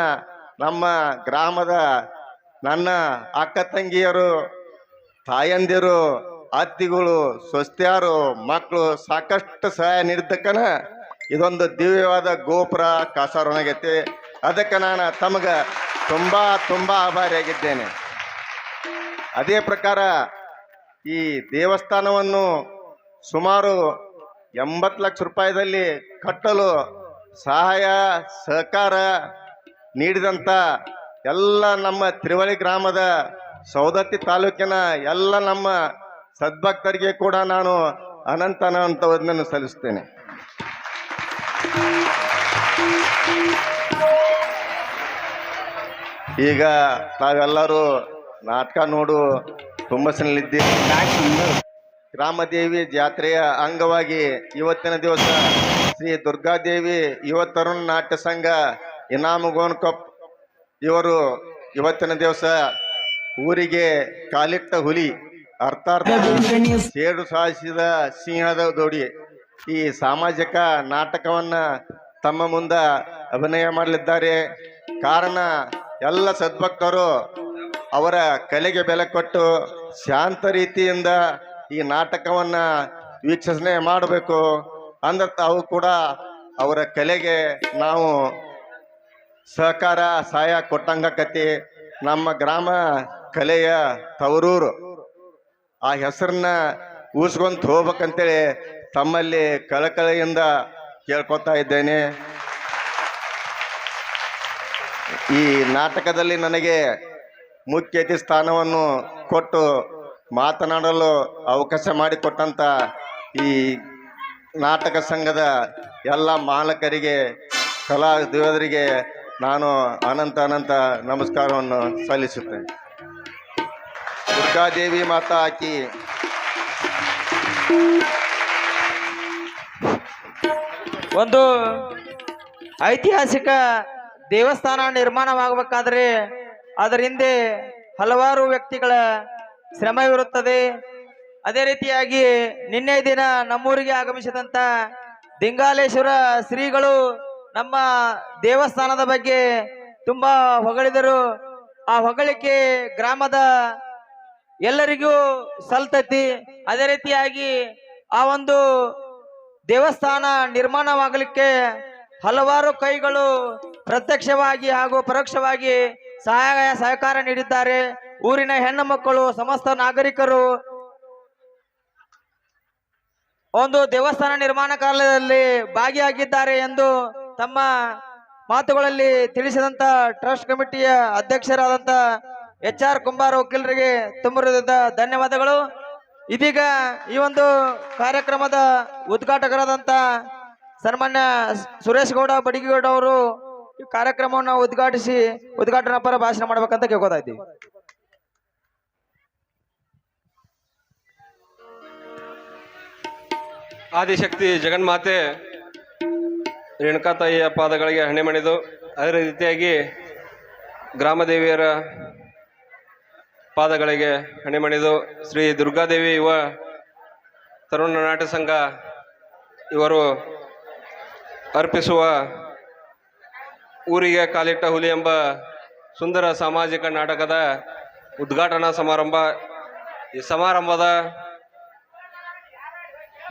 ನಮ್ಮ ಗ್ರಾಮದ ನನ್ನ ಅಕ್ಕ ತಂಗಿಯರು, ತಾಯಂದಿರು, ಅತ್ತಿಗಳು, ಸ್ವಸ್ತ್ಯಾರು, ಮಕ್ಕಳು ಸಾಕಷ್ಟು ಸಹಾಯ ನೀಡಿದ್ದಕ್ಕನ ಇದೊಂದು ದಿವ್ಯವಾದ ಗೋಪುರ ಕಾಸಾರೋಣಾಗೈತಿ. ಅದಕ್ಕೆ ನಾನು ತಮಗೆ ತುಂಬಾ ಆಭಾರಿಯಾಗಿದ್ದೇನೆ. ಅದೇ ಪ್ರಕಾರ ಈ ದೇವಸ್ಥಾನವನ್ನು ಸುಮಾರು 80 ಲಕ್ಷ ರೂಪಾಯಿದಲ್ಲಿ ಕಟ್ಟಲು ಸಹಾಯ ಸಹಕಾರ ನೀಡಿದಂಥ ಎಲ್ಲ ನಮ್ಮ ತ್ರಿವಳಿ ಗ್ರಾಮದ ಸೌದತ್ತಿ ತಾಲೂಕಿನ ಎಲ್ಲ ನಮ್ಮ ಸದ್ಭಕ್ತರಿಗೆ ಕೂಡ ನಾನು ಅನಂತ ವಂದನೆ ಸಲ್ಲಿಸ್ತೇನೆ. ಈಗ ತಾವೆಲ್ಲರೂ ನಾಟಕ ನೋಡು ಹುಮ್ಮಸ್ಸಿನಲ್ಲಿದ್ದೀರಿ. ಗ್ರಾಮದೇವಿ ಜಾತ್ರೆಯ ಅಂಗವಾಗಿ ಇವತ್ತಿನ ದಿವಸ ಶ್ರೀ ದುರ್ಗಾದೇವಿ ಯುವ ತರುಣ ನಾಟ್ಯ ಸಂಘ ಇನಾಮು ಗೋನ್ಕೊಪ್ ಇವರು ಇವತ್ತಿನ ದಿವಸ ಊರಿಗೆ ಕಾಲಿಟ್ಟ ಹುಲಿ ಅರ್ಥಾತ್ ಸೇಡು ಸಾಧಿಸಿದ ಸಿಂಹದ ದೋಡಿ ಈ ಸಾಮಾಜಿಕ ನಾಟಕವನ್ನ ತಮ್ಮ ಮುಂದ ಅಭಿನಯ ಮಾಡಲಿದ್ದಾರೆ. ಕಾರಣ ಎಲ್ಲ ಸದ್ಭಕ್ತರು ಅವರ ಕಲೆಗೆ ಬೆಲೆ ಕೊಟ್ಟು ಶಾಂತ ರೀತಿಯಿಂದ ಈ ನಾಟಕವನ್ನ ವೀಕ್ಷಣೆ ಮಾಡಬೇಕು ಅಂದ್ರೆ ತಾವು ಕೂಡ ಅವರ ಕಲೆಗೆ ನಾವು ಸಹಕಾರ ಸಹಾಯ ಕೊಟ್ಟಂಗಕತಿ. ನಮ್ಮ ಗ್ರಾಮ ಕಲೆಯ ತವರೂರು, ಆ ಹೆಸರನ್ನ ಉಳಿಸ್ಕೊಂತ ಹೋಗ್ಬೇಕಂತೇಳಿ ತಮ್ಮಲ್ಲಿ ಕಳಕಳಿಯಿಂದ ಕೇಳ್ಕೊತಾ ಇದ್ದೇನೆ. ಈ ನಾಟಕದಲ್ಲಿ ನನಗೆ ಮುಖ್ಯ ಅತಿಥಿ ಸ್ಥಾನವನ್ನು ಕೊಟ್ಟು ಮಾತನಾಡಲು ಅವಕಾಶ ಮಾಡಿಕೊಟ್ಟಂತ ಈ ನಾಟಕ ಸಂಘದ ಎಲ್ಲ ಮಾಲಕರಿಗೆ, ಕಲಾವಿದರಿಗೆ ನಾನು ಅನಂತ ನಮಸ್ಕಾರವನ್ನು ಸಲ್ಲಿಸುತ್ತೇನೆ. ದುರ್ಗಾದೇವಿ ಮಾತಾ ಕಿ. ಒಂದು ಐತಿಹಾಸಿಕ ದೇವಸ್ಥಾನ ನಿರ್ಮಾಣವಾಗಬೇಕಾದ್ರೆ ಅದರ ಹಿಂದೆ ಹಲವಾರು ವ್ಯಕ್ತಿಗಳ ಶ್ರಮವಿರುತ್ತದೆ. ಅದೇ ರೀತಿಯಾಗಿ ನಿನ್ನೆ ದಿನ ನಮ್ಮೂರಿಗೆ ಆಗಮಿಸಿದಂತ ದಿಂಗಾಲೇಶ್ವರ ಶ್ರೀಗಳು ನಮ್ಮ ದೇವಸ್ಥಾನದ ಬಗ್ಗೆ ತುಂಬಾ ಹೊಗಳಿದರು. ಆ ಹೊಗಳಿಕೆ ಗ್ರಾಮದ ಎಲ್ಲರಿಗೂ ಸಲ್ತತಿ. ಅದೇ ರೀತಿಯಾಗಿ ಆ ಒಂದು ದೇವಸ್ಥಾನ ನಿರ್ಮಾಣವಾಗಲಿಕ್ಕೆ ಹಲವಾರು ಕೈಗಳು ಪ್ರತ್ಯಕ್ಷವಾಗಿ ಹಾಗೂ ಪರೋಕ್ಷವಾಗಿ ಸಹಕಾರ ನೀಡಿದ್ದಾರೆ. ಊರಿನ ಹೆಣ್ಣು ಮಕ್ಕಳು, ಸಮಸ್ತ ನಾಗರಿಕರು ಒಂದು ದೇವಸ್ಥಾನ ನಿರ್ಮಾಣ ಕಾಲದಲ್ಲಿ ಭಾಗಿಯಾಗಿದ್ದಾರೆ ಎಂದು ತಮ್ಮ ಮಾತುಗಳಲ್ಲಿ ತಿಳಿಸಿದಂತ ಟ್ರಸ್ಟ್ ಕಮಿಟಿಯ ಅಧ್ಯಕ್ಷರಾದಂತ HR ಕುಂಬಾರ ವಕೀಲರಿಗೆ ತುಂಬ ಧನ್ಯವಾದಗಳು. ಇದೀಗ ಈ ಒಂದು ಕಾರ್ಯಕ್ರಮದ ಉದ್ಘಾಟಕರಾದಂತ ಸನ್ಮಾನ್ಯ ಸುರೇಶ್ ಗೌಡ ಬಡಿಗೇಗೌಡ ಅವರು ಈ ಕಾರ್ಯಕ್ರಮವನ್ನು ಉದ್ಘಾಟನಾ ಪರ ಭಾಷಣ ಮಾಡ್ಬೇಕಂತ ಕೇಳ್ಕೊತಾ ಇದ್ದೀವಿ. ಆದಿಶಕ್ತಿ ಜಗನ್ಮಾತೆ ರೇಣುಕಾತಾಯಿಯ ಪಾದಗಳಿಗೆ ಹಣೆ ಮಣಿದು, ಅದೇ ರೀತಿಯಾಗಿ ಗ್ರಾಮದೇವಿಯರ ಪಾದಗಳಿಗೆ ಹಣೆ ಮಣಿದು, ಶ್ರೀ ದುರ್ಗಾದೇವಿ ಯುವ ತರುಣ ನಾಟ್ಯ ಸಂಘ ಇವರು ಅರ್ಪಿಸುವ ಊರಿಗೆ ಕಾಲಿಟ್ಟ ಹುಲಿ ಎಂಬ ಸುಂದರ ಸಾಮಾಜಿಕ ನಾಟಕದ ಉದ್ಘಾಟನಾ ಸಮಾರಂಭ. ಈ ಸಮಾರಂಭದ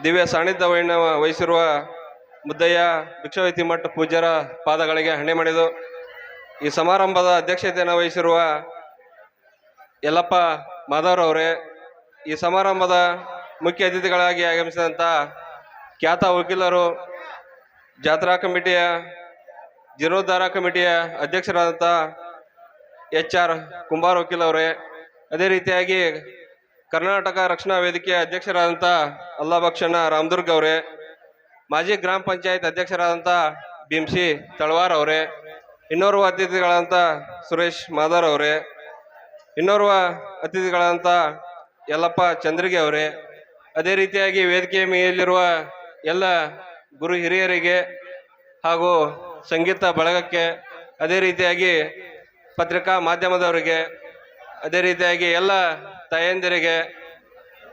ದಿವ್ಯ ಸಾನ್ನಿಧ್ಯ ವಹಿಸಿರುವ ಮುದ್ದಯ್ಯ ಭಿಕ್ಷಾವತಿ ಮಠ ಪೂಜ್ಯರ ಪಾದಗಳಿಗೆ ಹಣೆ ಮಾಡಿದು. ಈ ಸಮಾರಂಭದ ಅಧ್ಯಕ್ಷತೆಯನ್ನು ವಹಿಸಿರುವ ಯಲ್ಲಪ್ಪ ಮಾಧವರವರೇ, ಈ ಸಮಾರಂಭದ ಮುಖ್ಯ ಅತಿಥಿಗಳಾಗಿ ಆಗಮಿಸಿದಂಥ ಖ್ಯಾತ ವಕೀಲರು, ಜಾತ್ರಾ ಕಮಿಟಿಯ ಜೀರ್ಣೋದ್ಧಾರ ಕಮಿಟಿಯ ಅಧ್ಯಕ್ಷರಾದಂಥ HR ಕುಂಬಾರ್ ವಕೀಲ್ ಅವರೇ, ಅದೇ ರೀತಿಯಾಗಿ ಕರ್ನಾಟಕ ರಕ್ಷಣಾ ವೇದಿಕೆಯ ಅಧ್ಯಕ್ಷರಾದಂಥ ಅಲ್ಲಾಭಕ್ಷಣ ರಾಮದುರ್ಗ್ ಅವರೇ, ಮಾಜಿ ಗ್ರಾಮ ಪಂಚಾಯತ್ ಅಧ್ಯಕ್ಷರಾದಂಥ ಭೀಮ್ಸಿ ತಳವಾರ್ ಅವರೇ, ಇನ್ನೋರ್ವ ಅತಿಥಿಗಳಾದಂಥ ಸುರೇಶ್ ಮಾದರ್ ಅವರೇ, ಇನ್ನೋರ್ವ ಅತಿಥಿಗಳಾದಂಥ ಯಲ್ಲಪ್ಪ ಚಂದ್ರಿಗೆ ಅವರೇ, ಅದೇ ರೀತಿಯಾಗಿ ವೇದಿಕೆಯ ಮೇಲಿರುವ ಎಲ್ಲ ಗುರು ಹಿರಿಯರಿಗೆ ಹಾಗೂ ಸಂಗೀತ ಬಳಗಕ್ಕೆ, ಅದೇ ರೀತಿಯಾಗಿ ಪತ್ರಿಕಾ ಮಾಧ್ಯಮದವರಿಗೆ, ಅದೇ ರೀತಿಯಾಗಿ ಎಲ್ಲ ತಾಯಂದಿರಿಗೆ,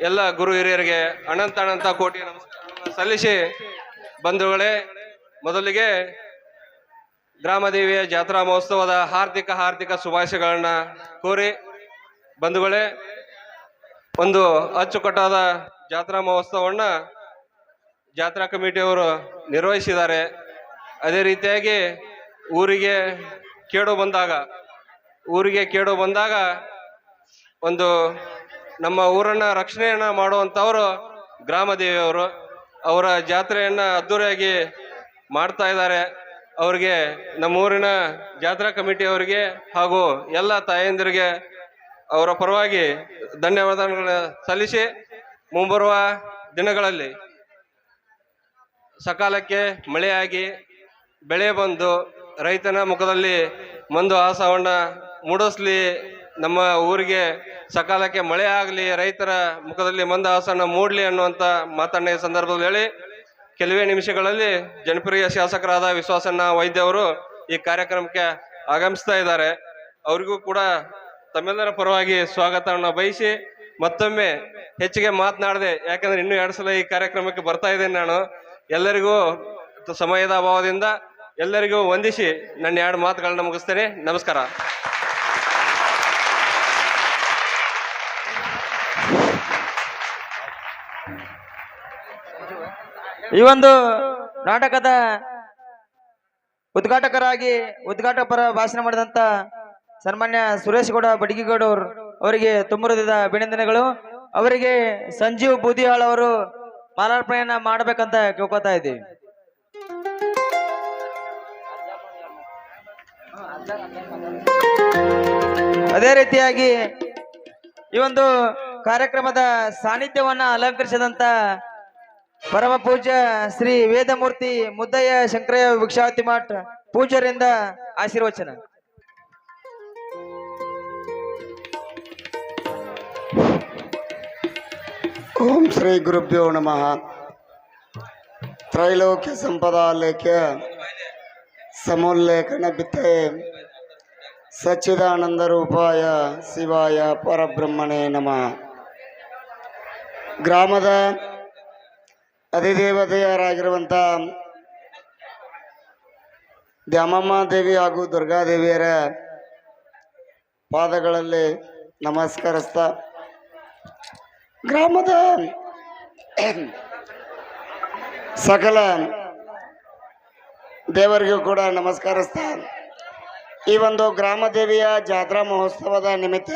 ಎಲ್ಲ ಗುರು ಹಿರಿಯರಿಗೆ ಅನಂತ ಕೋಟಿ ನಮಸ್ಕಾರವನ್ನು ಸಲ್ಲಿಸಿ, ಬಂಧುಗಳೇ, ಮೊದಲಿಗೆ ಗ್ರಾಮದೇವಿಯ ಜಾತ್ರಾ ಮಹೋತ್ಸವದ ಹಾರ್ದಿಕ ಶುಭಾಶಯಗಳನ್ನ ಕೋರಿ, ಬಂಧುಗಳೇ, ಒಂದು ಅಚ್ಚುಕಟ್ಟಾದ ಜಾತ್ರಾ ಮಹೋತ್ಸವವನ್ನ ಜಾತ್ರಾ ಕಮಿಟಿಯವರು ನಿರ್ವಹಿಸಿದ್ದಾರೆ. ಅದೇ ರೀತಿಯಾಗಿ ಊರಿಗೆ ಕೇಡು ಬಂದಾಗ ಒಂದು ನಮ್ಮ ಊರನ್ನ ರಕ್ಷಣೆಯನ್ನ ಮಾಡುವಂಥವರು ಗ್ರಾಮ ದೇವಿಯವರು. ಅವರ ಜಾತ್ರೆಯನ್ನ ಅದ್ದೂರಿಯಾಗಿ ಮಾಡ್ತಾ ಇದ್ದಾರೆ. ಅವರಿಗೆ ನಮ್ಮೂರಿನ ಜಾತ್ರಾ ಕಮಿಟಿಯವರಿಗೆ ಹಾಗೂ ಎಲ್ಲ ತಾಯಂದಿರಿಗೆ ಅವರ ಪರವಾಗಿ ಧನ್ಯವಾದಗಳನ್ನು ಸಲ್ಲಿಸಿ, ಮುಂಬರುವ ದಿನಗಳಲ್ಲಿ ಸಕಾಲಕ್ಕೆ ಮಳೆಯಾಗಿ ಬೆಳೆ ಬಂದು ರೈತನ ಮುಖದಲ್ಲಿ ಮಂದು ಹಾಸವನ್ನ ಮೂಡಿಸ್ಲಿ, ನಮ್ಮ ಊರಿಗೆ ಸಕಾಲಕ್ಕೆ ಮಳೆ ಆಗಲಿ, ರೈತರ ಮುಖದಲ್ಲಿ ಮಂದಹಾಸನ ಮೂಡಲಿ ಅನ್ನುವಂಥ ಮಾತನ್ನ ಈ ಸಂದರ್ಭದಲ್ಲಿ ಹೇಳಿ, ಕೆಲವೇ ನಿಮಿಷಗಳಲ್ಲಿ ಜನಪ್ರಿಯ ಶಾಸಕರಾದ ವಿಶ್ವಾಸಣ್ಣ ವೈದ್ಯ ಅವರು ಈ ಕಾರ್ಯಕ್ರಮಕ್ಕೆ ಆಗಮಿಸ್ತಾ ಇದ್ದಾರೆ. ಅವರಿಗೂ ಕೂಡ ತಮ್ಮೆಲ್ಲರ ಪರವಾಗಿ ಸ್ವಾಗತವನ್ನು ಬಯಸಿ, ಮತ್ತೊಮ್ಮೆ ಹೆಚ್ಚಿಗೆ ಮಾತನಾಡದೆ, ಯಾಕಂದ್ರೆ ಇನ್ನೂ 2 ಸಲ ಈ ಕಾರ್ಯಕ್ರಮಕ್ಕೆ ಬರ್ತಾ ಇದ್ದೇನೆ ನಾನು. ಎಲ್ಲರಿಗೂ ಸಮಯದ ಅಭಾವದಿಂದ ಎಲ್ಲರಿಗೂ ವಂದಿಸಿ ನನ್ನ 2 ಮಾತುಗಳನ್ನ ಮುಗಿಸ್ತೇನೆ. ನಮಸ್ಕಾರ. ಈ ಒಂದು ನಾಟಕದ ಉದ್ಘಾಟಕರ ಭಾಷಣ ಮಾಡಿದಂತ ಸನ್ಮಾನ್ಯ ಸುರೇಶ್ ಗೌಡ ಬಡಗಿಗೌಡ ಅವರಿಗೆ ತುಂಬ ಹೃದಯದ ಅಭಿನಂದನೆಗಳು. ಅವರಿಗೆ ಸಂಜೀವ್ ಬೂದಿಹಾಳ್ ಅವರು ಮಾಲಾರ್ಪಣೆಯನ್ನ ಮಾಡಬೇಕಂತ ಕೇಳ್ಕೊತಾ ಇದ್ದೀವಿ. ಅದೇ ರೀತಿಯಾಗಿ ಈ ಒಂದು ಕಾರ್ಯಕ್ರಮದ ಸಾನ್ನಿಧ್ಯವನ್ನ ಅಲಂಕರಿಸಿದಂತ ಪರಮ ಪೂಜ್ಯ ಶ್ರೀ ವೇದಮೂರ್ತಿ ಮುದ್ದಯ್ಯ ಶಂಕರಯ್ಯ ಭಿಕ್ಷಾವತಿ ಮಠ ಪೂಜ್ಯರಿಂದ ಆಶೀರ್ವಚನ. ಓಂ ಶ್ರೀ ಗುರುಭ್ಯೋ ನಮಃ. ತ್ರೈಲೋಕ್ಯ ಸಂಪದಾಲೇಖ್ಯ ಸಮೋಲ್ಲೇಖನ ಬಿತ್ತೆ ಸಚ್ಚಿದಾನಂದ ರೂಪಾಯ ಶಿವಾಯ ಪರಬ್ರಹ್ಮಣೇ ನಮಃ. ಗ್ರಾಮದ ಅಧಿದೇವತೆಯರಾಗಿರುವಂಥ ದ್ಯಾಮಮ್ಮ ದೇವಿ ಹಾಗೂ ದುರ್ಗಾದೇವಿಯರ ಪಾದಗಳಲ್ಲಿ ನಮಸ್ಕರಿಸ್ತಾ, ಗ್ರಾಮದ ಸಕಲ ದೇವರಿಗೂ ಕೂಡ ನಮಸ್ಕರಿಸ್ತಾ, ಈ ಒಂದು ಗ್ರಾಮದೇವಿಯ ಜಾತ್ರಾ ಮಹೋತ್ಸವದ ನಿಮಿತ್ತ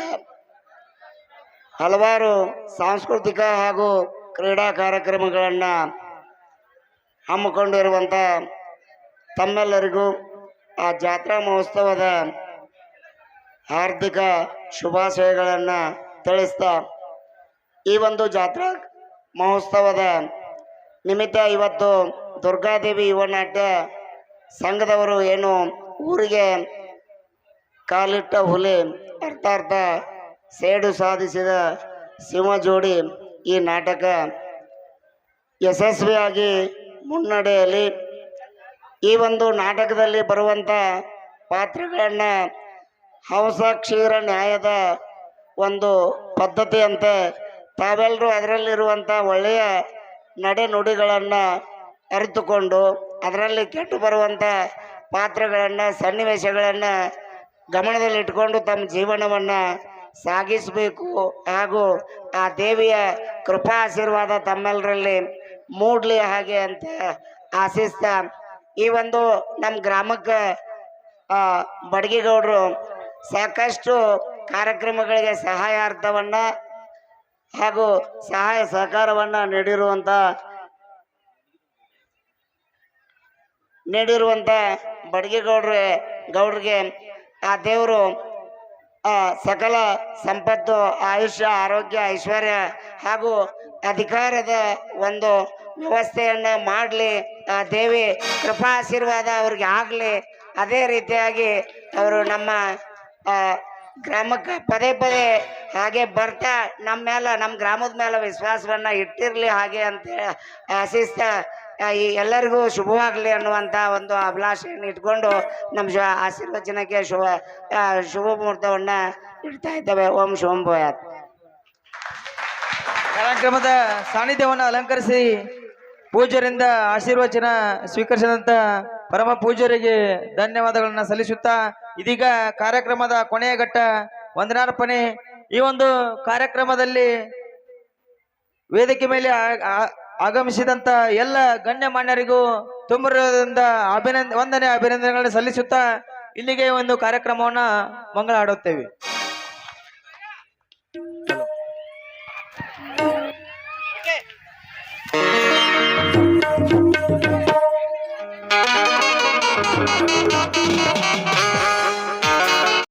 ಹಲವಾರು ಸಾಂಸ್ಕೃತಿಕ ಹಾಗೂ ಕ್ರೀಡಾ ಕಾರ್ಯಕ್ರಮಗಳನ್ನು ಹಮ್ಮಿಕೊಂಡಿರುವಂಥ ತಮ್ಮೆಲ್ಲರಿಗೂ ಆ ಜಾತ್ರಾ ಮಹೋತ್ಸವದ ಹಾರ್ದಿಕ ಶುಭಾಶಯಗಳನ್ನು ತಿಳಿಸ್ತಾ, ಈ ಒಂದು ಜಾತ್ರಾ ಮಹೋತ್ಸವದ ನಿಮಿತ್ತ ಇವತ್ತು ದುರ್ಗಾದೇವಿ ಯುವ ನಾಟ್ಯ ಸಂಘದವರು ಏನು ಊರಿಗೆ ಕಾಲಿಟ್ಟ ಹುಲಿ ಅರ್ಥಾರ್ಥ ಸೇಡು ಸಾಧಿಸಿದ ಸಿಂಹ ಜೋಡಿ ಈ ನಾಟಕ ಯಶಸ್ವಿಯಾಗಿ ಮುನ್ನಡೆಯಲಿ. ಈ ಒಂದು ನಾಟಕದಲ್ಲಿ ಬರುವಂಥ ಪಾತ್ರಗಳನ್ನು ಹಂಸ ಕ್ಷೀರ ನ್ಯಾಯದ ಒಂದು ಪದ್ಧತಿಯಂತೆ ತಾವೆಲ್ಲರೂ ಅದರಲ್ಲಿರುವಂಥ ಒಳ್ಳೆಯ ನಡೆ ನುಡಿಗಳನ್ನು ಅರಿತುಕೊಂಡು ಅದರಲ್ಲಿ ಕೆಟ್ಟು ಬರುವಂಥ ಪಾತ್ರಗಳನ್ನ ಸನ್ನಿವೇಶಗಳನ್ನ ಗಮನದಲ್ಲಿಟ್ಕೊಂಡು ತಮ್ಮ ಜೀವನವನ್ನ ಸಾಗಿಸಬೇಕು ಹಾಗೂ ಆ ದೇವಿಯ ಕೃಪಾ ಆಶೀರ್ವಾದ ತಮ್ಮೆಲ್ಲರಲ್ಲಿ ಮೂಡ್ಲಿ ಹಾಗೆ ಅಂತ ಆಶಿಸ್ತಾ ಈ ಒಂದು ನಮ್ಮ ಗ್ರಾಮಕ್ಕೆ ಬಡಗಿಗೌಡರು ಸಾಕಷ್ಟು ಕಾರ್ಯಕ್ರಮಗಳಿಗೆ ಸಹಾಯಾರ್ಥವನ್ನ ಹಾಗೂ ಸಹಾಯ ಸಹಕಾರವನ್ನ ನೀಡಿರುವಂತ ಗೌಡ್ರಿಗೆ ಆ ದೇವರು ಸಕಲ ಸಂಪತ್ತು ಆಯುಷ್ಯ ಆರೋಗ್ಯ ಐಶ್ವರ್ಯ ಹಾಗೂ ಅಧಿಕಾರದ ಒಂದು ವ್ಯವಸ್ಥೆಯನ್ನ ಮಾಡಲಿ, ಆ ದೇವಿ ಕೃಪಾ ಆಶೀರ್ವಾದ ಅವ್ರಿಗೆ ಆಗಲಿ. ಅದೇ ರೀತಿಯಾಗಿ ಅವರು ನಮ್ಮ ಗ್ರಾಮಕ್ಕೆ ಪದೇ ಪದೇ ಹಾಗೆ ಬರ್ತಾ ನಮ್ಮ ಗ್ರಾಮದ ಮೇಲೆ ವಿಶ್ವಾಸವನ್ನ ಇಟ್ಟಿರ್ಲಿ ಹಾಗೆ ಅಂತ ಆಶಿಸ್ತಾ ಈ ಎಲ್ಲರಿಗೂ ಶುಭವಾಗಲಿ ಅನ್ನುವಂಥ ಒಂದು ಅಭಿಲಾಷೆಯನ್ನು ಇಟ್ಕೊಂಡು ನಮ್ಮ ಆಶೀರ್ವಚನಕ್ಕೆ ಶುಭ ಮುಹೂರ್ತವನ್ನ ಇಡ್ತಾ ಇದ್ದೇವೆ. ಓಂ ಶೋಂಭೂಯಾತ್. ಕಾರ್ಯಕ್ರಮದ ಸಾನ್ನಿಧ್ಯವನ್ನು ಅಲಂಕರಿಸಿ ಪೂಜ್ಯರಿಂದ ಆಶೀರ್ವಚನ ಸ್ವೀಕರಿಸಿದಂತ ಪರಮ ಪೂಜ್ಯರಿಗೆ ಧನ್ಯವಾದಗಳನ್ನ ಸಲ್ಲಿಸುತ್ತಾ ಇದೀಗ ಕಾರ್ಯಕ್ರಮದ ಕೊನೆಯ ಘಟ್ಟ ವಂದನಾರ್ಪಣೆ. ಈ ಒಂದು ಕಾರ್ಯಕ್ರಮದಲ್ಲಿ ವೇದಿಕೆ ಮೇಲೆ ಆಗಮಿಸಿದಂತ ಎಲ್ಲ ಗಣ್ಯಮಾನ್ಯರಿಗೂ ತುಂಬರಿಂದ ವಂದನೆ ಅಭಿನಂದನೆಗಳನ್ನು ಸಲ್ಲಿಸುತ್ತಾ ಇಲ್ಲಿಗೆ ಒಂದು ಕಾರ್ಯಕ್ರಮವನ್ನ ಮಂಗಳ ಆಡುತ್ತೇವೆ. Okay.